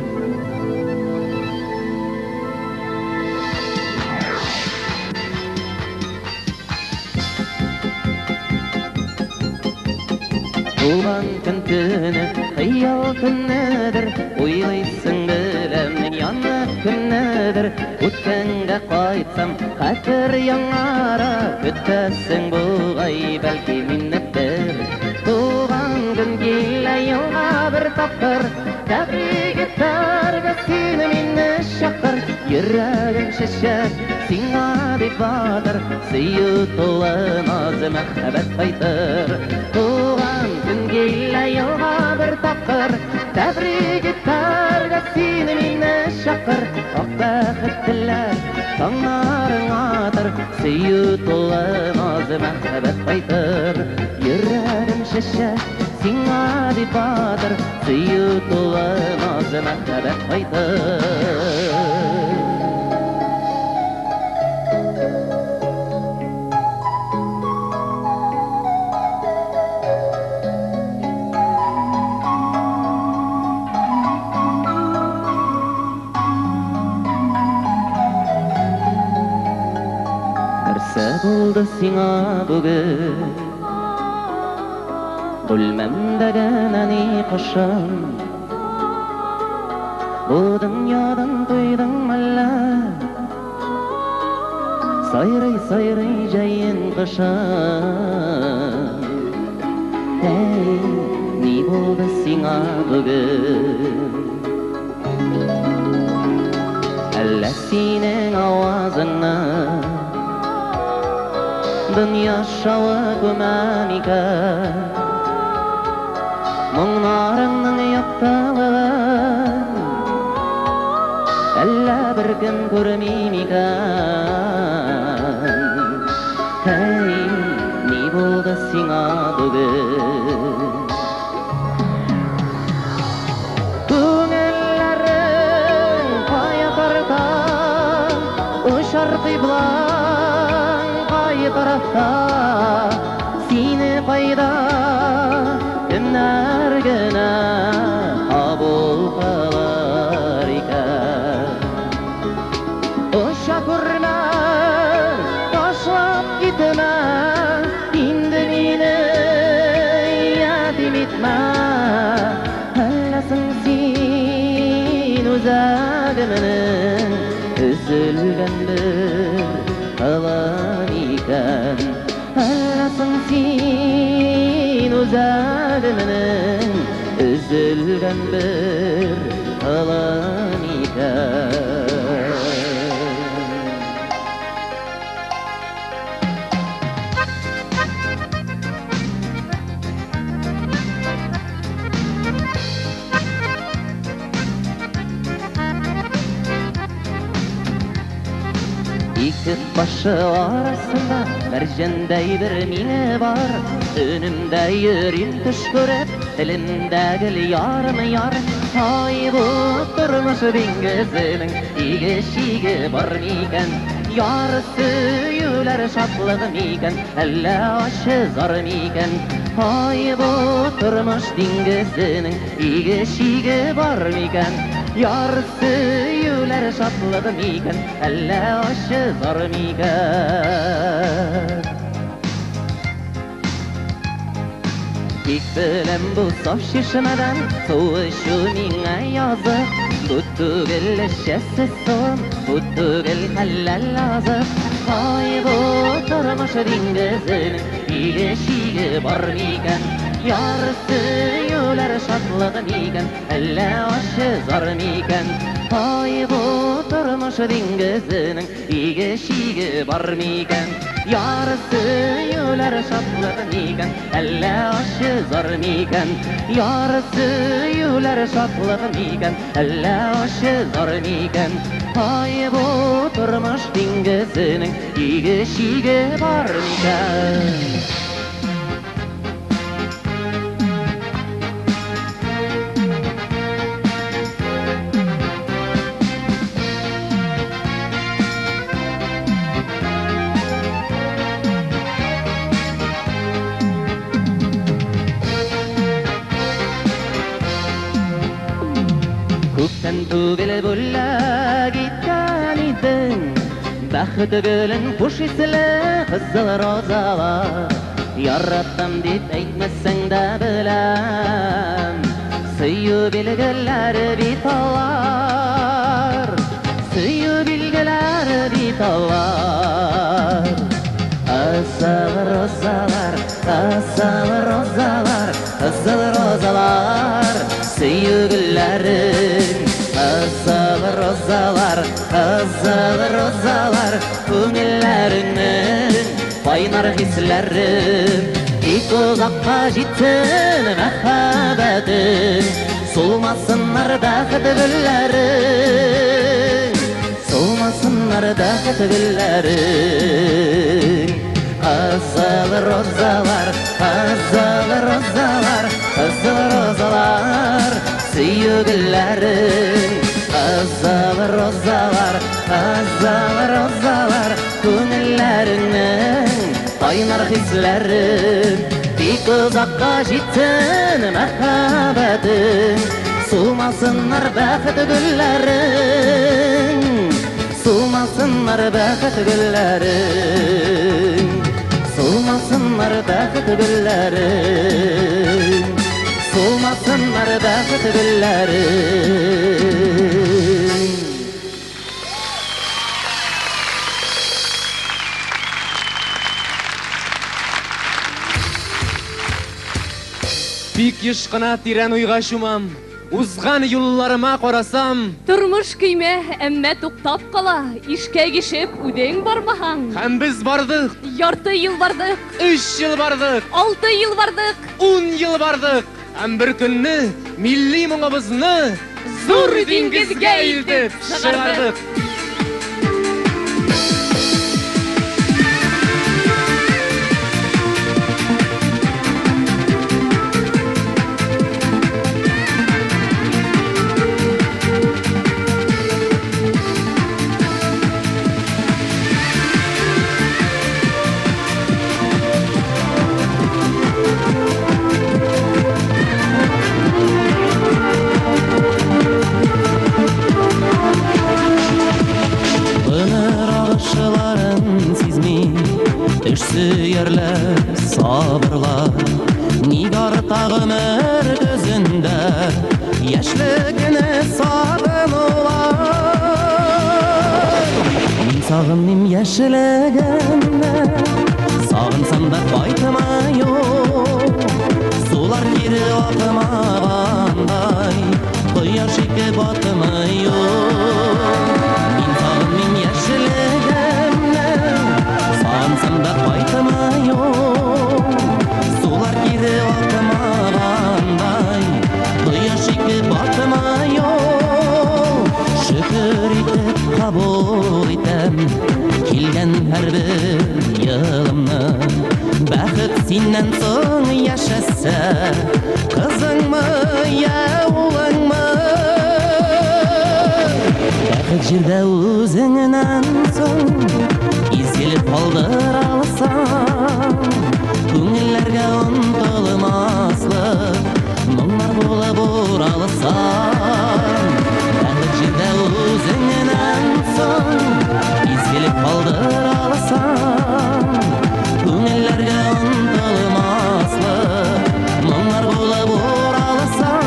Tuğan küntünü, hıyal künnedir, uylaysın bilemnin yanı künnedir. Ötkenge qaytsam, hatır yanara, küttesin bu ay belki minnettir. Tuğan gün gille yılga bir tapkır, tebrik etler ve seni minne şakır. Yüreğim şişer, sina bir badır, sıyutulan azı mehbet kaytır. Tuğan gün gille yılga bir tapkır, tebrik etler ve seni minne şakır. Akbet diller, tanların adır, sıyutulan azı mehbet kaytır. Yüreğim şişer, sina bir badır, sıyutulan azı mehbet kaytır. Buldu sina bugün Bilmem ani koşan Bu dünyadan duydum alla Sayray jayin koşan Hey, ni buldu sina bugün Alla sinin avazına Dünya şağı gümanika Munarının yoktalığın Alla bir gün görmeymikan Hey, ni buldu sina bugün Güngellerin kayakarda Uşar kıblan tarafta seni qayda kimlar gina qabul qilar ekan o'sha kurlar tashlab ketma endi meni yadim etma hallasin sen o'zagimning üzülgan bir qalan ekan hallasin sen o'zagimning üzülgan bir qalan ekan İki başı arasında mercenday bir mine var Önümde yürüyüp tuş görüp dilimde gül yarım yar Ay bu durmuş dingizinin İgişigi var miken Yar söyüler şatlığı miken Elle aşı zar miken Ay bu durmuş dingizinin İgişigi var miken Yar söyüler şatlığı miken Elle aşı zar miken İlk bilem bu saf şişmeden Soğuşu mine yazık Tuttu gel şesi son Tuttu gel hallal lazım Ay bu durmuş dingizin İleşiği var miken Yar söyüler şatlığı miken Elle aşı zar miken Ay bu durmuş dingizinin İgeşiği var miken Yar söyüler şatlığı miken Elle aşı zar miken Yar söyüler şatlığı miken Elle aşı zar miken Ay bu durmuş dingizinin İgeşiği var miken түгел бүләк иткән идең, бәхет гөлен хуш исле кызыл розалар. Яраттым дип әйтмәсәң дә беләм, сөю билгеләре бит алар, сөю билгеләре бит алар. Кызыл розалар, кызыл розалар, кызыл розалар, сөю гөлләрен. Кызыл розалар, кызыл розалар, күңелләреңнең кайнар хисләрем. Тик узакка җитсен мәхәббәтең, сулмасыннар бәхет гөлләрең, сулмасыннар бәхет гөлләрең. Кызыл розалар, кызыл розалар, кызыл розалар, сөю гөлләрең. Кызыл розалар, кызыл розалар, күңелләреңнең кайнар хисләрем. Тик узакка җитсен мәхәббәтең, сулмасыннар бәхет гөлләрең, сулмасыннар бәхет гөлләрең, сулмасынар бәхет гөлләрең, сулмасынар бәхет гөлләрең. Бик еш кына тирән уйга чумам, узган юлларыма карасам, Тормыш көймә, әммә туктап кала, ишкә гишеп үдең бармаһаң. һәм без бардык, Ярты ел бардык, 3 ел бардык, 6 ел бардык, 10 ел бардык, һәм бер көнне милли моңыбызны зур диңгезгә илтеп чыгардык. Сөйерлер сабырлар, нигар тагымыр gözünde, яшьлегенә сагынулар. Мин сагынмыйм яшьлегемне, сагынсам да кайтмай юк. Сулар кире акмагандай, кояш ике батмай юк. Мин сагынмыйм яшьлегемне, сагынсам да кайтмай юк. Сулар кире акмагандай, кояш ике батмай юк. Шөкер итеп кабул итәм килгән һәрбер елымны. Бәхет синнән соң яшәсә, кызыңмы, я улыңмы? Бәхет җирдә үзеңнән соң изгелеп калдыра алсаң, күңелләргә онтылмаслык моңнар булып уралсаң. Бәхет җирдә үзеңнән соң изгелеп калдыра алсаң, күңелләргә онтылмаслык моңнар булып уралсаң.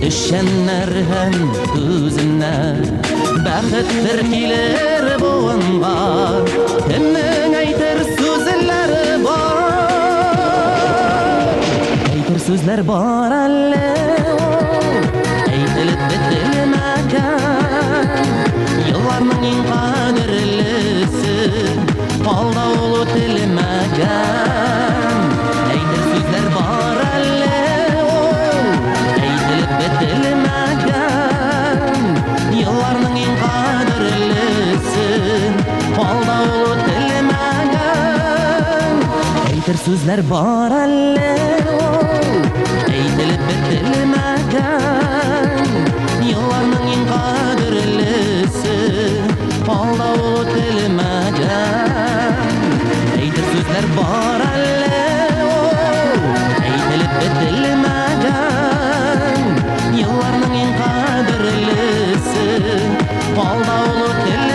Düşenler hem gözünler, bәхеттер килер буынга, кемнең әйтер сүзләре бар. Әйтер сүзләр бар әле, әйтелеп бетелмәгән. Елларның иң кадерлесе, алда ул үтелмәгән. Әйтер сүзләр бар әле, әйтелеп бетелмәгән. Әйтер сүзләр бар әле, әйтелеп бетерелмәгән. Елларның иң кадерлесе, алда үтелмәгән. Әйтер сүзләр бар әле, әйтелеп бетерелмәгән. Елларның иң кадерлесе, алда үтелмәгән.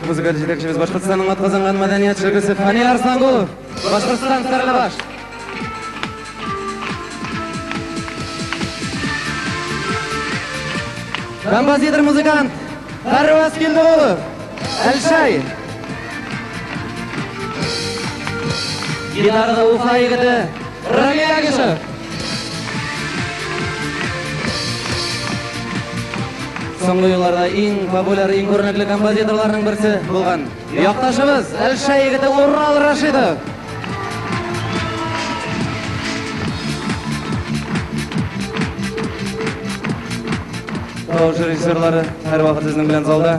Музыкаль жетекчибиз Башкортстанның атказанган мәдәният шөгесе Фанил Арслангулов. Башкортстан Сарлыбаш. Композитор музыкант Фарваз Килдыгулов. Әлшай. Гитарада Уфа егети Рамил Агишев. Соңгы елларда иң популяр, иң күренекле композиторларның берсе булган якташыбыз Әлшай егете Урал Рашидов. Тауыш режиссерлары һәр вакыт сезнең белән залда.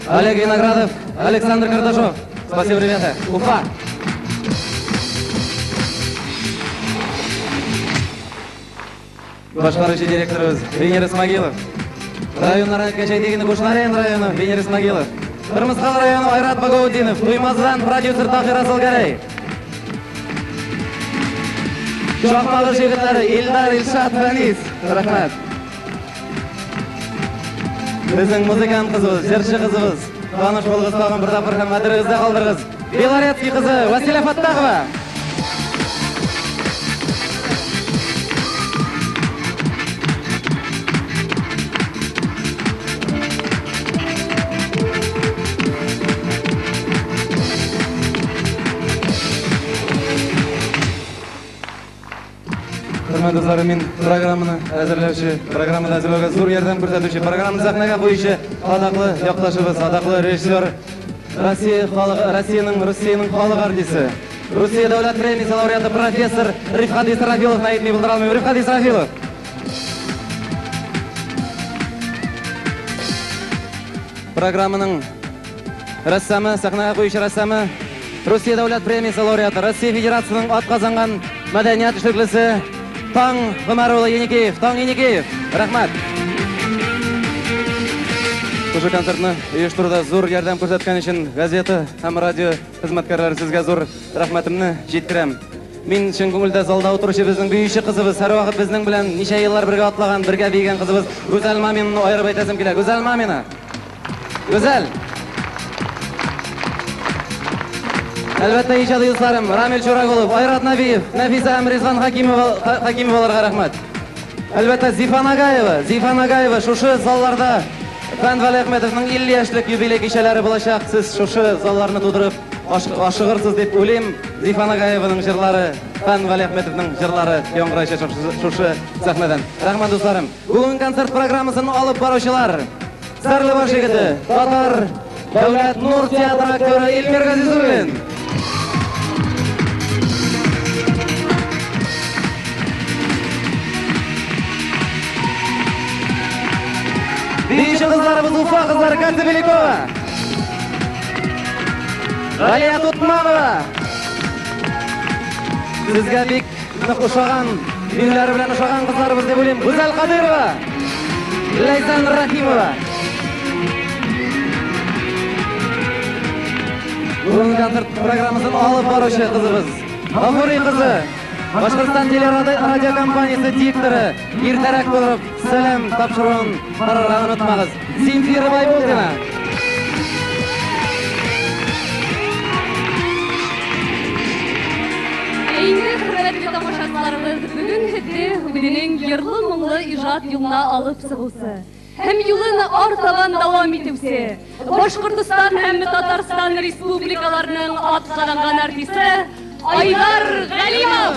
Олег Виноградов, Александр Карташов. Спасибо, ребята. Уфа. Башкаручы директорыбыз Венер Исмагилов. Районнарны Кәчәй Кушнарен районы Венер Исмагилов. Кырмыскал районы Айрат Багаудинов. Туймаздан продюсер Тахир Асылгәрәй. Шахмагы җегетләре Илдар Илшат Фәнис. Рәхмәт. Безнең музыкант кызыбыз, җырчы кызыбыз. Таныш булгыз тагын бер тапкыр һәм хәтерегездә калдырыгыз. Белорецкий кызы Василия Фаттахова. Достар, мен программаны әзірлеуші, программаны әзірлеуге зор ярдәм күрсәтүче, программаны сәхнәгә куючы атаклы якташыбыз, атаклы режиссер, Россиянең халык артисты, Русия дәүләт премиясе лауреаты профессор Рифкат Исрафиловны әйтми булдыра алмыйм. Рифкат Исрафилов. Программаның рәссамы, сәхнәгә куючы рәссамы, Русия дәүләт премиясе лауреаты, Россия Федерациясының атказанган мәдәният эшлеклесе Таң Гомарулы Еникеев. Таң Еникеев. Рәхмәт. Шушы концертны оештыруда зур ярдәм күрсәткән өчен газета һәм радио хезмәткәрләре сезгә зур рәхмәтемне җиткерәм. Мин чын күңелдә залда утыручы безнең бөюче кызыбыз, һәр вакыт безнең белән ничә еллар бергә атлаган, бергә бигән кызыбыз Гүзәл Маминаны аерып әйтәсем килә. Гүзәл Мамина. Гүзәл. Әлбәттә, иҗади дусларым Рамил Чурагулов, Айрат Набиев, Нәфисә һәм Ризван Хакимоваларга рәхмәт. Әлбәттә, Зифа Нагаева шушы залларда Фән Вәли Әхмәтовның 50 яшьлек юбилей кичәләре булачак. Сез шушы залларны тудырып ашыгырсыз дип уйлыйм. Зифа Нагаеваның җырлары, Фән Вәли Әхмәтовның җырлары яңгырайча шушы сәхнәдән. Рәхмәт дусларым. Бүген концерт программасын алып баручылар Сарлыбаш егете, Татар дәүләт Нур театры актеры Илмир Газизуллин. Биші кызларыбыз Уфа кызлары Катя Великова. Галия Тутманова. Сезгә бик нык ошаган, биюләре белән ошаган кызларыбыз дип уйлыйм. Гүзәл Кадырова. Ләйсан Рахимова. Бүген концерт программасын алып барушы кызыбыз. Гафури кызы, Башкортстан телерадио компаниясы директоры иртәрәк булып сәлам тапшыруын карарга онытмагыз. Земфира Байбулдина. Эйне хөрмәтле тамашачыларыбыз, бүген һеҙҙе үҙенең йырлы моңлы ижад юлына алып сығыусы һәм юлын артабан дауам итеүсе Башҡортостан һәм Татарстан республикаларының атҡаҙанған артисы Айдар Ғәлимов.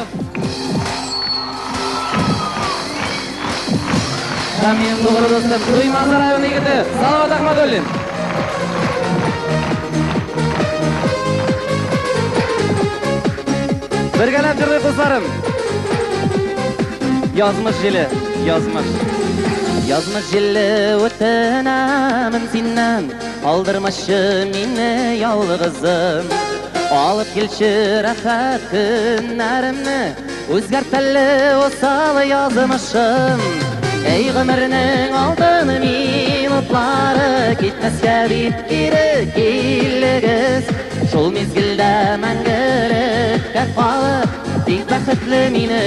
Һәм туғры достым, Туймас районы егете Салават Ахмадуллин. Бергәләп җырлый кызларым. Язмыш җиле, язмыш. Язмыш җиле үтенәмен синнән, алдырмашы мине ялгызым. Алып килче рәхәт көннәремне, үзгәртәле осал язмышым. Эй гомернең алтын минутлары, китмәскә дип кире килегез. Шул мизгелдә мәңгелеккә калып, бик бәхетле мине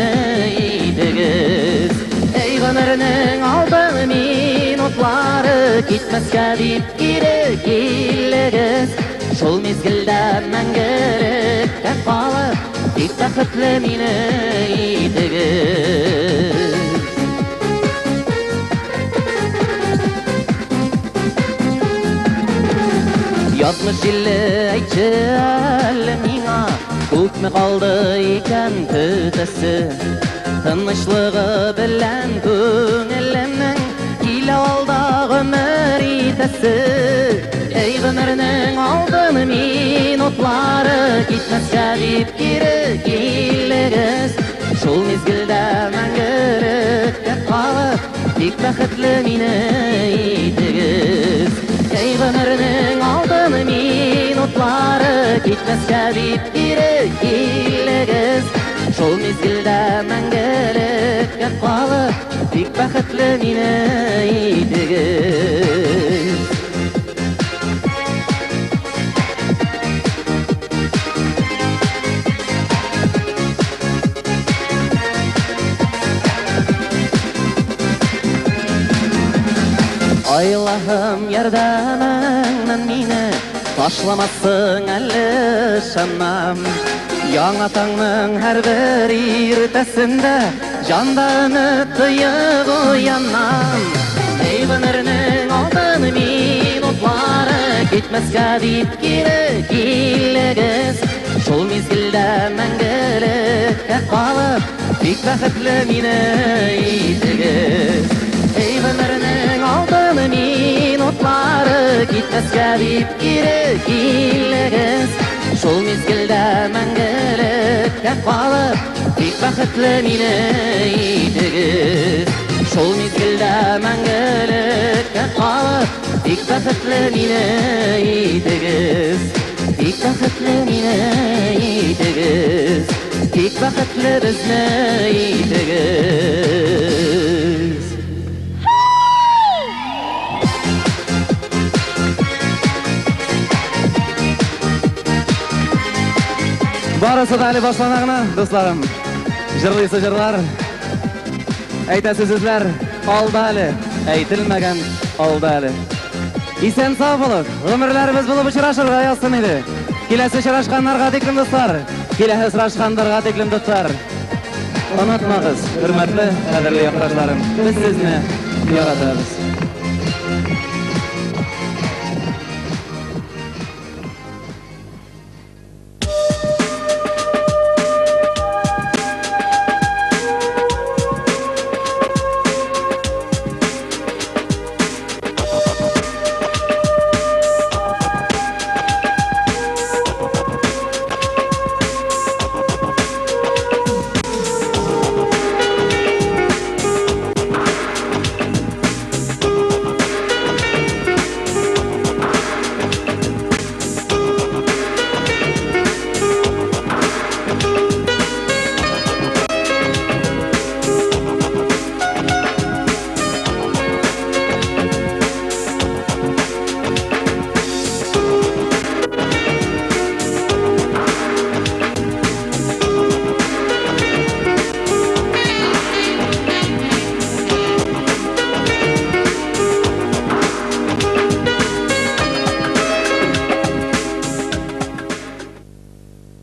идегез. Эй гомернең алтын минутлары, китмәскә дип кире килегез. Шул мизгелдә мәңгелеккә калып, бик бәхетле мине идегез. Язмыш җилле әйтче әле миңа, күпме калды икән көтәсе. Тынычлыгы белән күңелемнең килә алда гомер итәсе. Эй гомернең алтын минутлары, китмәскә дип кире килегез. Шул мизгелдә мәңгелеккә калып, бик бәхетле мине идегез. Эй гомернең алтын минутлары, китмәскә дип кире килегез. Шул мизгелдә мәңгелеккә калып, бик бәхетле мине идегез. Айлahım ярдәмеңнән мине ташламассың әле шаннам. Яңа таңның һәр бер иртәсендә җанда өмет тойып уянам. Эй гомернең алтын минутлары, китмәскә дип кире килегез. Шул мизгелдә мәңгелеккә калып, бик бәхетле мине идегез. Эй гомернең алтын минутлары, китмәскә дип кире килегез. Шул мизгелдә мәңгелеккә калып, бик бәхетле мине идегез. Шул мизгелдә мәңгелеккә калып, бик бәхетле мине идегез. Бик бәхетле мине идегез. Бик бәхетле безне идегез. Барысы да әле башлана гына, дусларым. Җырлыйсы җырлар, әйтәсе сүзләр алда әле, әйтелмәгән алда әле. Исән сау булып, гомерләребез булып очрашырга язсын иде. Киләсе очрашканнарга тиклем дуслар, киләсе очрашканнарга тиклем дуслар. Онытмагыз, хөрмәтле, кадерле якташларым, без сезне яратабыз.